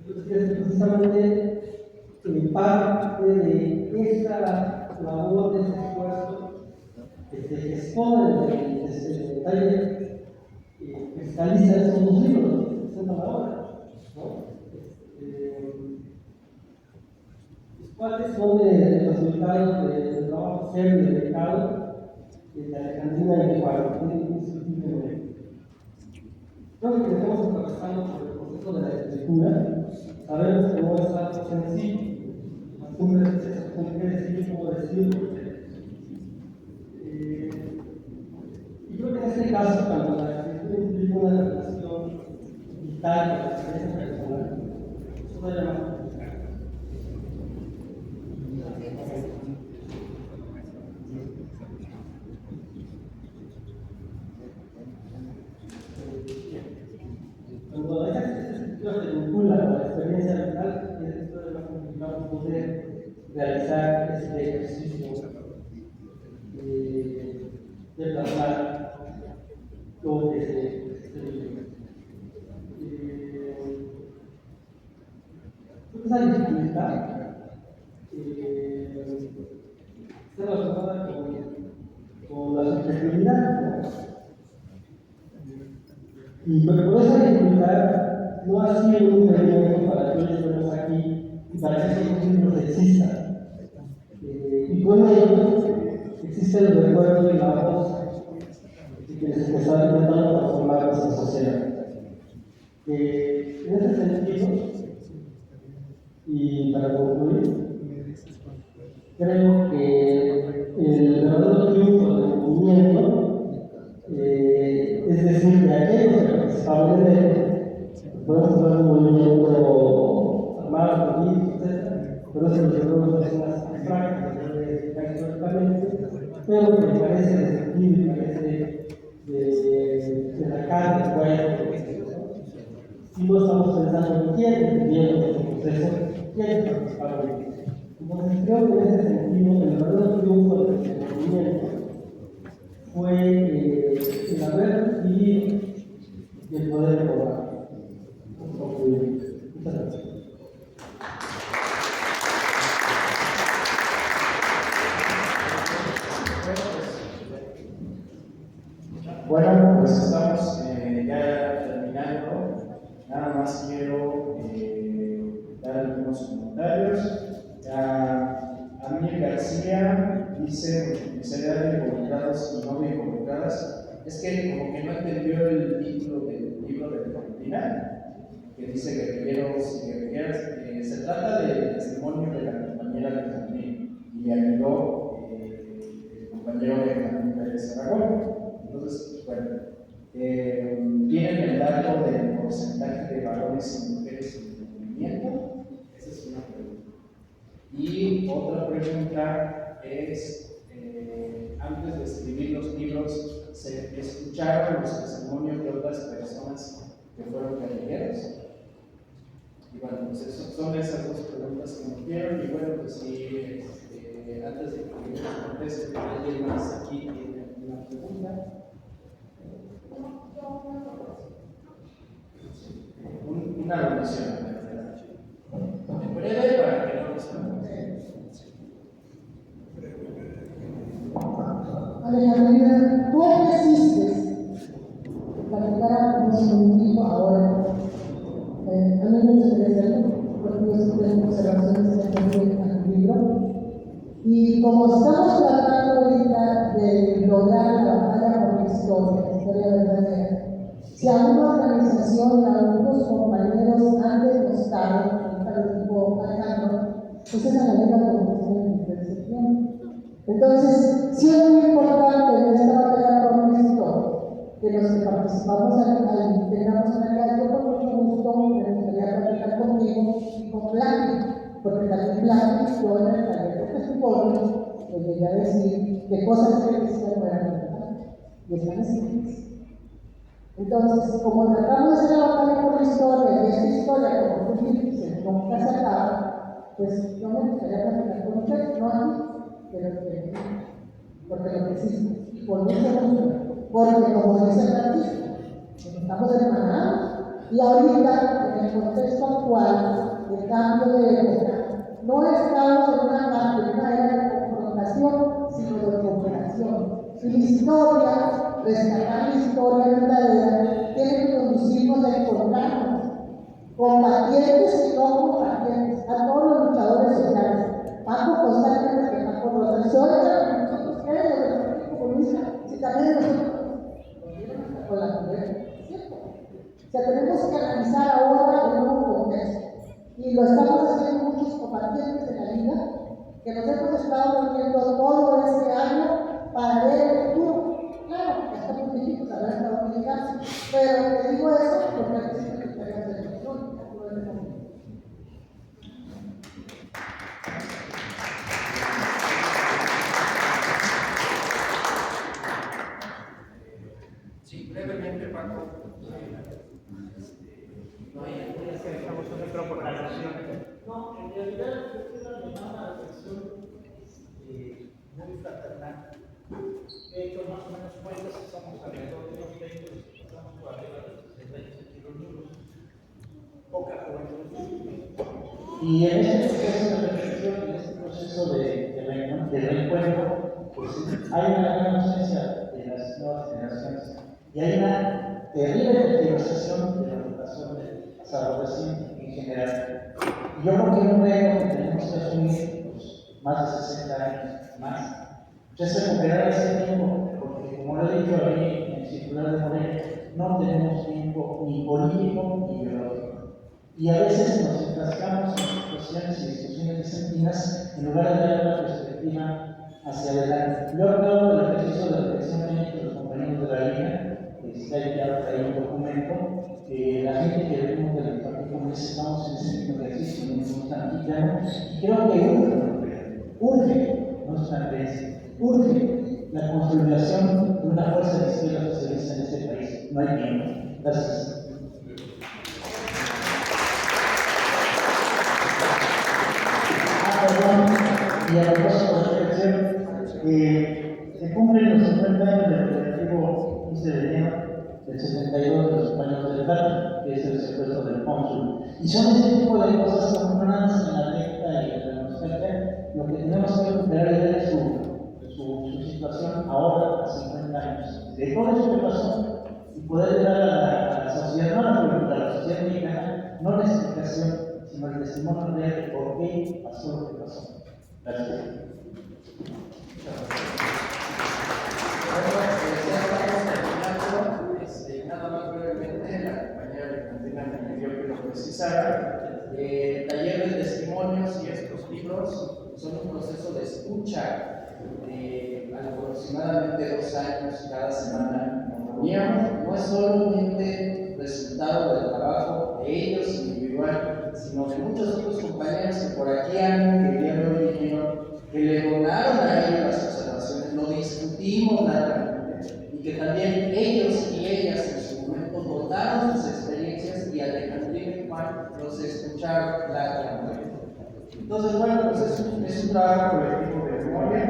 es precisamente parte de esa labor, de ese esfuerzo que se expone desde el taller, que cristaliza esos dos libros que se presentan ahora, ¿no? Los cuales son los resultados del trabajo serio y dedicado de Alejandrina y Juan, indiscutiblemente. Creo que estamos atravesando por el proceso de la escritura. Sabemos que no es algo sencillo, las cumbres con qué decir, cómo decirlo. Y creo que en este caso, cuando la escritura implica una relación vital con la experiencia personal, eso puede llamar complicado. Cuando esa escritura se vincula con la experiencia vital, es más complicado poder realizar este ejercicio de plasmar lo que se vive. Esa dificultad está relacionada con la subjetividad, ¿no? Y por esa dificultad no ha sido un impedimento para que hoy estemos aquí y para que estos libros existan. Y con ellos existe el recuerdo y la voz que les están intentando transformar esta sociedad. En ese sentido, y para concluir, creo que el verdadero triunfo del movimiento, es decir, de aquellos que participaron en él, podemos hablar de un movimiento armado, político, etc., pero eso lo llevamos a personas abstractas, que debe explicar históricamente, pero que me parece de sentido y parece de la carne, del cuerpo. Si no estamos pensando en quién viviendo este proceso, quién participar en él. Entonces creo que en ese sentido el verdadero triunfo del movimiento fue el haber vivido y el poder recobrar. Muchas gracias.
Bueno, pues estamos ya terminando. Nada más quiero dar algunos comentarios. Amir García dice: multiplicidad de involucrados y no bien involucradas. Es que como que no entendió el título del libro de Valentina, que dice guerrilleros y guerrilleras. Se trata del testimonio de la compañera de Benjamín y le ayudó el compañero de Benjamín Pérez Aragón. Entonces, bueno, tienen el dato del porcentaje de varones y mujeres en el movimiento. Esa es una pregunta. Y otra pregunta es, antes de escribir los libros, ¿se escucharon los testimonios de otras personas que fueron guerrilleros? Y bueno, pues son esas dos preguntas que me dieron. Y bueno, pues si antes de que yo conteste, alguien más aquí tiene una pregunta. Una relación, en breve para que no nos
Alejandrina, tú ofreciste platicar con nuestro equipo ahora. A mí me gustaría hacerlo, porque yo tengo observaciones en el libro. Y como estamos tratando ahorita de lograr la batalla por la historia verdadera, si alguna organización y algunos compañeros han demostrado, el equipo Alejandro, pues es la Liga de Comunicación de Septiembre. Entonces, sí es muy importante en esta batalla por la historia que los que participamos al integramos en la calle, yo con mucho gusto me gustaría platicar contigo y con Blanqui, porque también Blanqui, yo en el taller de testimonios, les llegué a decir que cosas que decían no eran verdad, y están escritas. Entonces, como tratamos de hacer la batalla por la historia, y esta historia, como tú dices, nunca se acaba, pues yo me gustaría platicar con ustedes, no aquí, pero que porque lo que existe, y por mucho gusto, porque como dice Francisco, estamos hermanados, y ahorita, en el contexto actual, el cambio de época, no estamos en una era de confrontación, sino de cooperación. Y la historia, rescatar la historia verdadera, tiene que conducirnos a encontrarnos, combatientes y no combatientes, a todos los luchadores sociales. Paco constantemente que Paco nos resuelve, nosotros queremos el Partido Comunista, si también nosotros con la mujer, ¿cierto? O sea, tenemos que analizar ahora el nuevo contexto. Y lo estamos haciendo muchos combatientes de la Liga, que nos hemos estado reuniendo todo este año para ver el futuro. Claro, está muy difícil saber hasta dónde llegar, pero te digo eso porque a veces me gustaría hacer el futuro.
Sí, brevemente, Paco. No hay estamos en nuestra programación.
No, en realidad es una llamada a la atención muy fraternal. De hecho, más o menos cuentas estamos alrededor de los 20, estamos por arriba de los 60 kilómetros. Poca juventud.
Y en este proceso de reflexión, en este proceso de reencuentro, pues hay una gran ausencia de las nuevas generaciones y hay una terrible tergiversación de la votación de San Rocín en general.
Yo creo que un reto que tenemos que asumir, pues, más de 60 años más, pues, es recuperar ese tiempo, porque como lo he dicho aquí en el circular de Moreno, no tenemos tiempo ni político ni biológico. Y a veces nos enfrascamos en situaciones y discusiones vicentinas en lugar de dar una perspectiva hacia adelante. Yo acabo del ejercicio de reflexión de los compañeros de la línea, que está enviado ahí un documento, la gente que venimos del Partido Comunista estamos en ese mismo ejercicio, no nos están quitando, y creo que urge, no es una creencia, urge la consolidación de una fuerza de izquierda socialista en este país. No hay tiempo. Gracias. Y a propósito de reflexión, se cumplen los 50 años del operativo 15 de enero del 72 de los españoles del Carmen, que es el secuestro del cónsul. Y son este tipo de cosas que no nacen en la recta y en la nostalgia, lo que tenemos que recuperar es su situación ahora, a 50 años. De todo eso que pasó, y poder dar a la sociedad, no a la sociedad mexicana, no la explicación, sino el testimonio real de por qué pasó lo que pasó. Gracias.
Nada más brevemente, la compañera de Cantina me pidió que lo precisara. Taller de testimonios y estos libros son un proceso de escucha de aproximadamente 2 años cada semana. Nos reuníamos, no es solamente resultado del trabajo de ellos individual, sino de muchos otros compañeros que por aquí han, que el día de hoy vinieron, que le donaron a ellos las observaciones, lo discutimos largamente, y que también ellos y ellas en su momento donaron sus experiencias y Alejandro y Juan los escucharon largamente. Entonces, bueno, pues es un trabajo colectivo de memoria.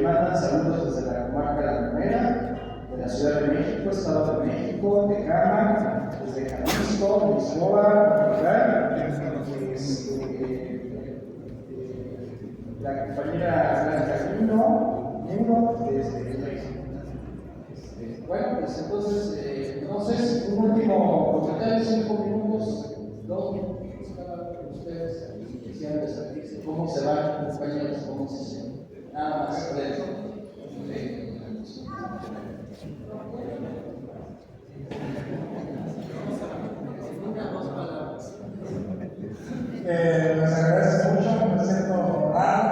Mandan saludos desde la comarca de La Gomera, de la Ciudad de México, Estado de México, Tecama, desde Jalisco, Lisboa, Portugal, la compañera Blanca Lino, desde México. Bueno, pues entonces, no sé, un último comentario, 5 minutos, 2 minutos cada uno de ustedes, quisieran despedirse. ¿Cómo se van, compañeros? ¿Cómo se sienten? Nada más, breve.
Les agradezco mucho, me siento honrado.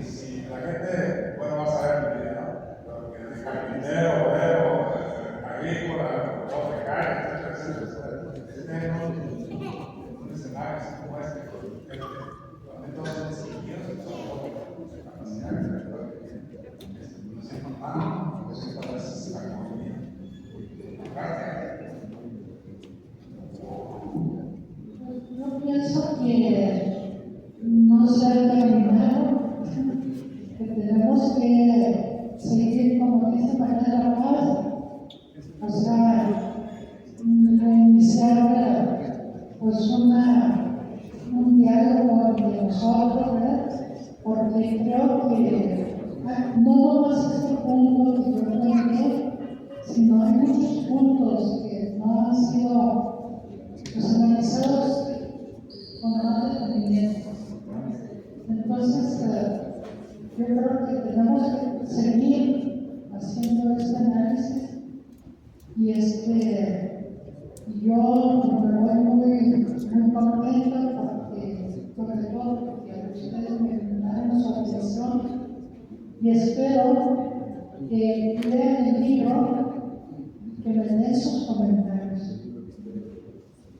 Si la gente, bueno, va a saber mi vida, ¿no? Porque de carpintero, obrero, agrícola, becario, etcétera, etcétera, un escenario así como este, entonces, yo soy capacidad me siento honrado, me siento a veces acogida. Gracias.
Yo pienso que no se ha terminado, que tenemos que seguir, como dice María La Paz, o sea, reiniciar pues un diálogo entre nosotros, ¿verdad? Porque creo que no nomás este punto que yo planteé, sino hay muchos puntos que no han sido pues, analizados con más detenimiento. Entonces, yo creo que tenemos que seguir haciendo este análisis y yo me voy muy contenta porque, sobre todo, porque ustedes me brindaron su atención y espero que lean el libro, que me den sus comentarios.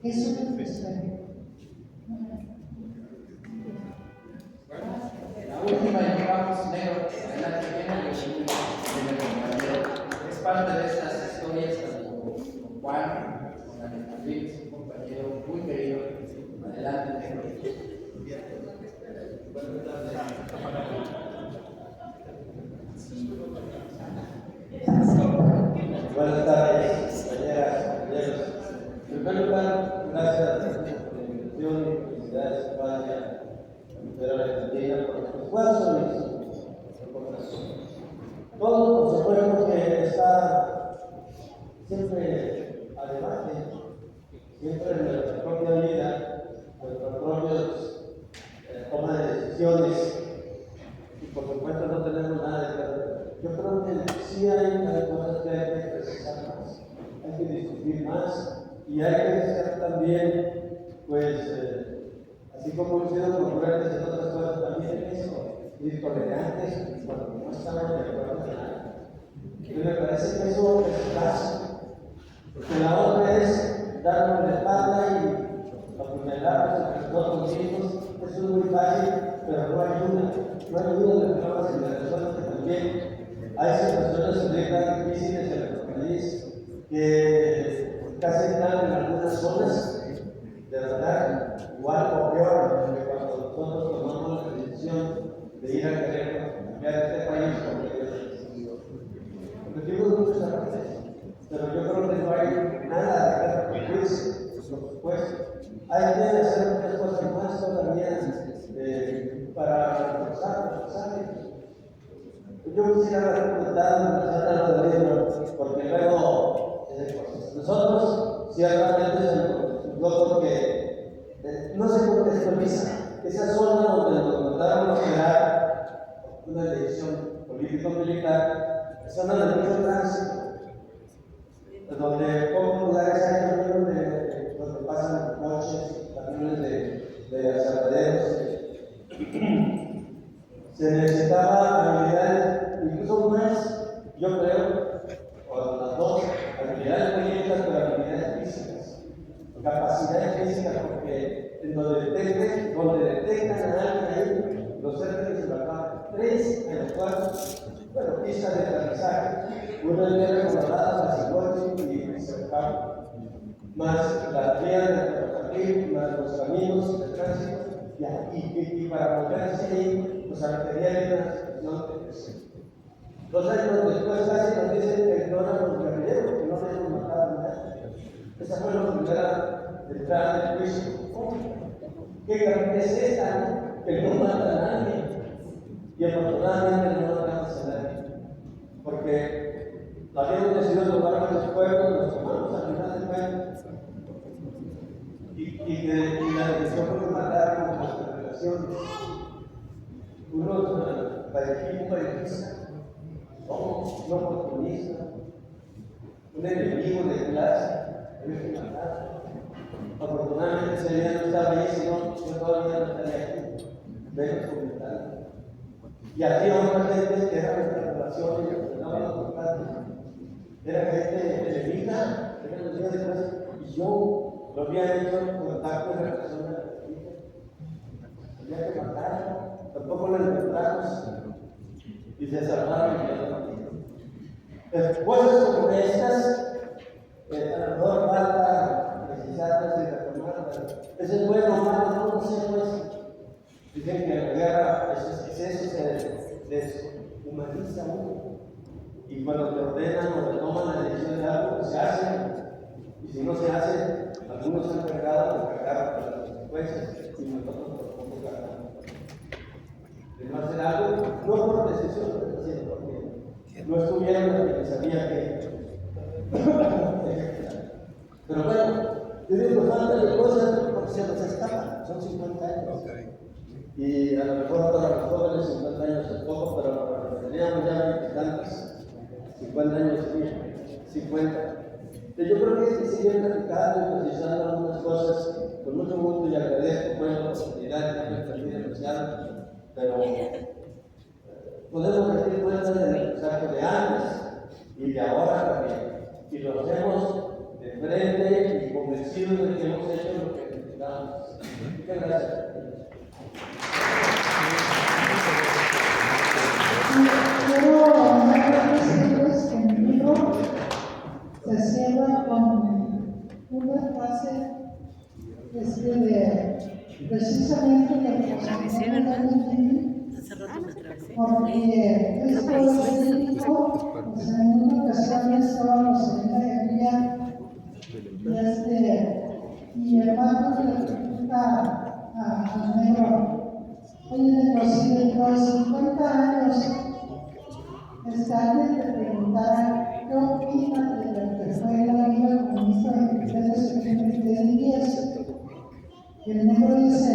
Eso es lo que espero.
La última y llegamos negro, adelante viene el compañero. Es parte de estas historias, tanto con Juan, con Alejandro, es un compañero muy querido. Adelante negro.
Buenas tardes, compañeras, compañeros. En primer lugar, gracias a la institución y felicidades a España, a la Argentina, por su esfuerzo y su aportación. Todo, por supuesto, que está siempre, además de siempre en nuestra propia vida, nuestros propios toma de decisiones, y por supuesto no tenemos nada de claro. Yo creo que sí hay cosas que hay que precisar más, hay que discutir más, y hay que ser también, pues, así como hemos sido concurrentes en otras cosas, también en eso, ir tolerantes cuando no estamos de acuerdo en nada. Y me parece que eso es fácil, porque la otra es darnos la espalda y apuñalarnos entre nosotros mismos. Eso es muy fácil, pero no ayuda. No ayuda de formas en las personas que también hay situaciones ahorita difíciles en nuestro país que casi están en algunas zonas, de verdad, igual o peor, porque cuando nosotros tomamos la decisión de ir a querer cambiar este país, cometimos muchos errores, pero yo creo que no hay nada de que juicio, por supuesto. Hay que hacer muchas cosas más todavía para reforzar los hábitos. Yo quisiera comentar un libro, porque luego nosotros ciertamente se nos porque no se contextualiza. Esa zona donde nos mandaron a crear una dirección político-militar, es zona de mucho tránsito, donde pocos lugares hay donde pasan coches, camiones de asaltaderos. Se necesitaba habilidades, incluso más, yo creo, o las dos, habilidades políticas, pero habilidades físicas, capacidades físicas, porque en donde detectan a alguien ahí, los cercan y se la 3 en los cuales, bueno, pistas de aterrizaje, uno de ellos controladas, las iguales y se acaba, más las vías de ferrocarril, más los caminos de tránsito, y para moverse ahí, pues requería una situación de presión. 2 años después casi nos dicen que no éramos guerrilleros, que no habíamos matado a nadie. Esa fue la primera entrada del juicio. ¿Qué carne es esta? Que no mata a nadie. Y afortunadamente no matamos a nadie. Porque habíamos decidido tomar los pueblos, los tomamos al final del pueblo. Y la decisión fue que mataron nuestras relaciones. Unos parejitas, somos un oportunista, un enemigo de clase, había que matar. Afortunadamente ese día no estaba ahí, sino yo todavía no estaría aquí. Menos comentando. Y aquí otra gente que era nuestra relación y que nos los contactos. Era gente enemiga, era enemiga de clase, y yo lo había hecho en contacto en relación a la política. Había que matarlo, tampoco lo encontramos y se salvaron y cosas como estas, a lo mejor falta precisarlas y reformarlas. Eso es bueno o malo, no sé, pues. Dicen que la guerra, esos excesos se deshumaniza uno. Y cuando te ordenan o te toman la decisión de algo, pues se hace. Y si no se hace, algunos se han cargado de cargar con las consecuencias y nosotros tampoco cargamos. De no hacer algo, no por decisión, sino porque no estuvieron los que sabía que. Pero bueno, yo digo que falta de cosas porque se nos escapan, son 50 años. Y a lo mejor para los jóvenes 50 años es poco, pero para los que teníamos ya tantos, 50 años sí, 50. Yo creo que es que sigue platicando y precisando algunas cosas con mucho gusto y agradezco pues, la oportunidad que me permite anunciar, pero podemos decir cuentas del mensaje de antes y de ahora también. Y lo hacemos de frente y convencidos de que hemos hecho lo que necesitamos. Muchas gracias.
Quiero decirles que mi libro se cierra con una frase que escribe precisamente de porque esto es verídico. Pues en una ocasión estábamos en una guerrilla y el hermano le pregunta al negro: oye, negro, si dentro de 50 años alguien te preguntara qué opinas de lo que fue la Liga Comunista de 23 de septiembre, ¿qué dirías? Y el negro ejemplo, dice,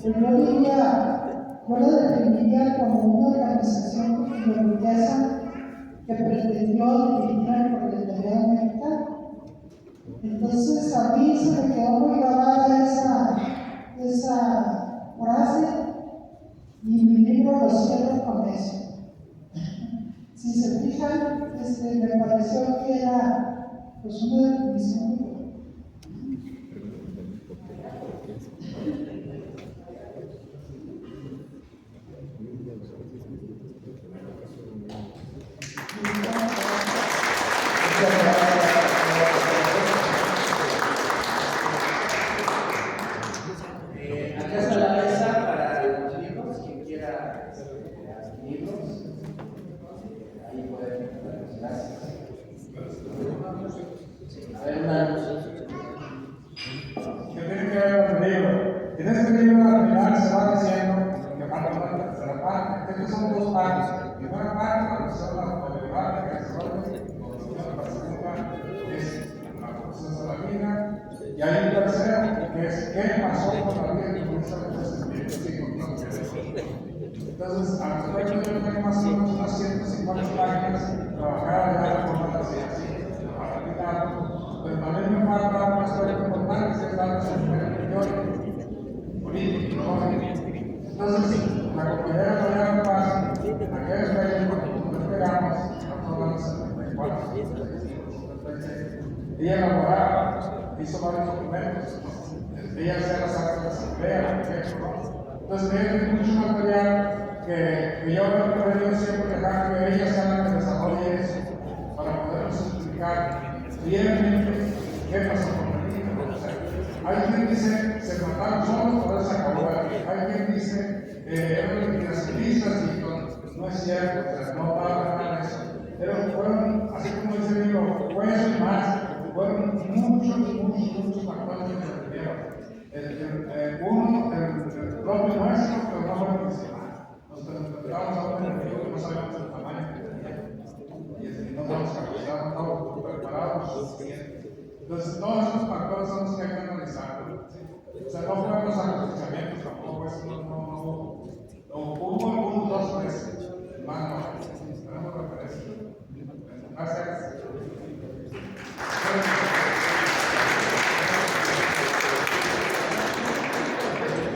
yo lo definiría como una organización burguesa que pretendió eliminar el proletariado mexicano. Entonces a mí se me quedó muy grabada esa frase y mi libro lo cierro con eso. Si se fijan, me pareció que era pues una definición muy buena.
Acá está la mesa para los libros, quien quiera libros, ahí pueden encontrarlos. Gracias. A ver, una luz.
¿Qué tiene que ver con el libro? En este libro al final se va diciendo que falta una tercera parte. Estas son dos partes. La primera parte, la que son las debate, que es la segunda, es la proceso de la vida. Y hay un tercero, que es qué pasó con la vida que comienza a entonces, al respecto yo tengo más o menos unas 150 páginas trabajadas ya de forma así, para quitarlo. Pero también me falta un aspecto importante, que es la político, entonces, la compañera Mariana Paz, en aquel aspecto, cuando nos pegamos, nosotros en 74, ella elaboraba, hizo varios documentos, ella hacía las actas de asamblea, por ejemplo, entonces tiene mucho material que yo he preferido siempre dejar que ella sea la que desarrolle eso, para podernos explicar realmente qué pasó con el libro. O sea, hay quien dice, se mataron solos, por eso se acabó. Hay quien dice, eran internacionalistas y no es cierto, o sea, no va a ganar eso. Pero fueron, así como dice el libro, fue eso y más, fueron muchos factores que intervinieron. Uno, el propio nuestro, pero no fue principal. Nos enfrentamos a un enemigo que no sabemos el tamaño que tenía. Y no estamos capacitados, no estamos preparados. Entonces, todos esos factores son los que hay que analizar. O sea, no fueron los acontecimientos tampoco, eso no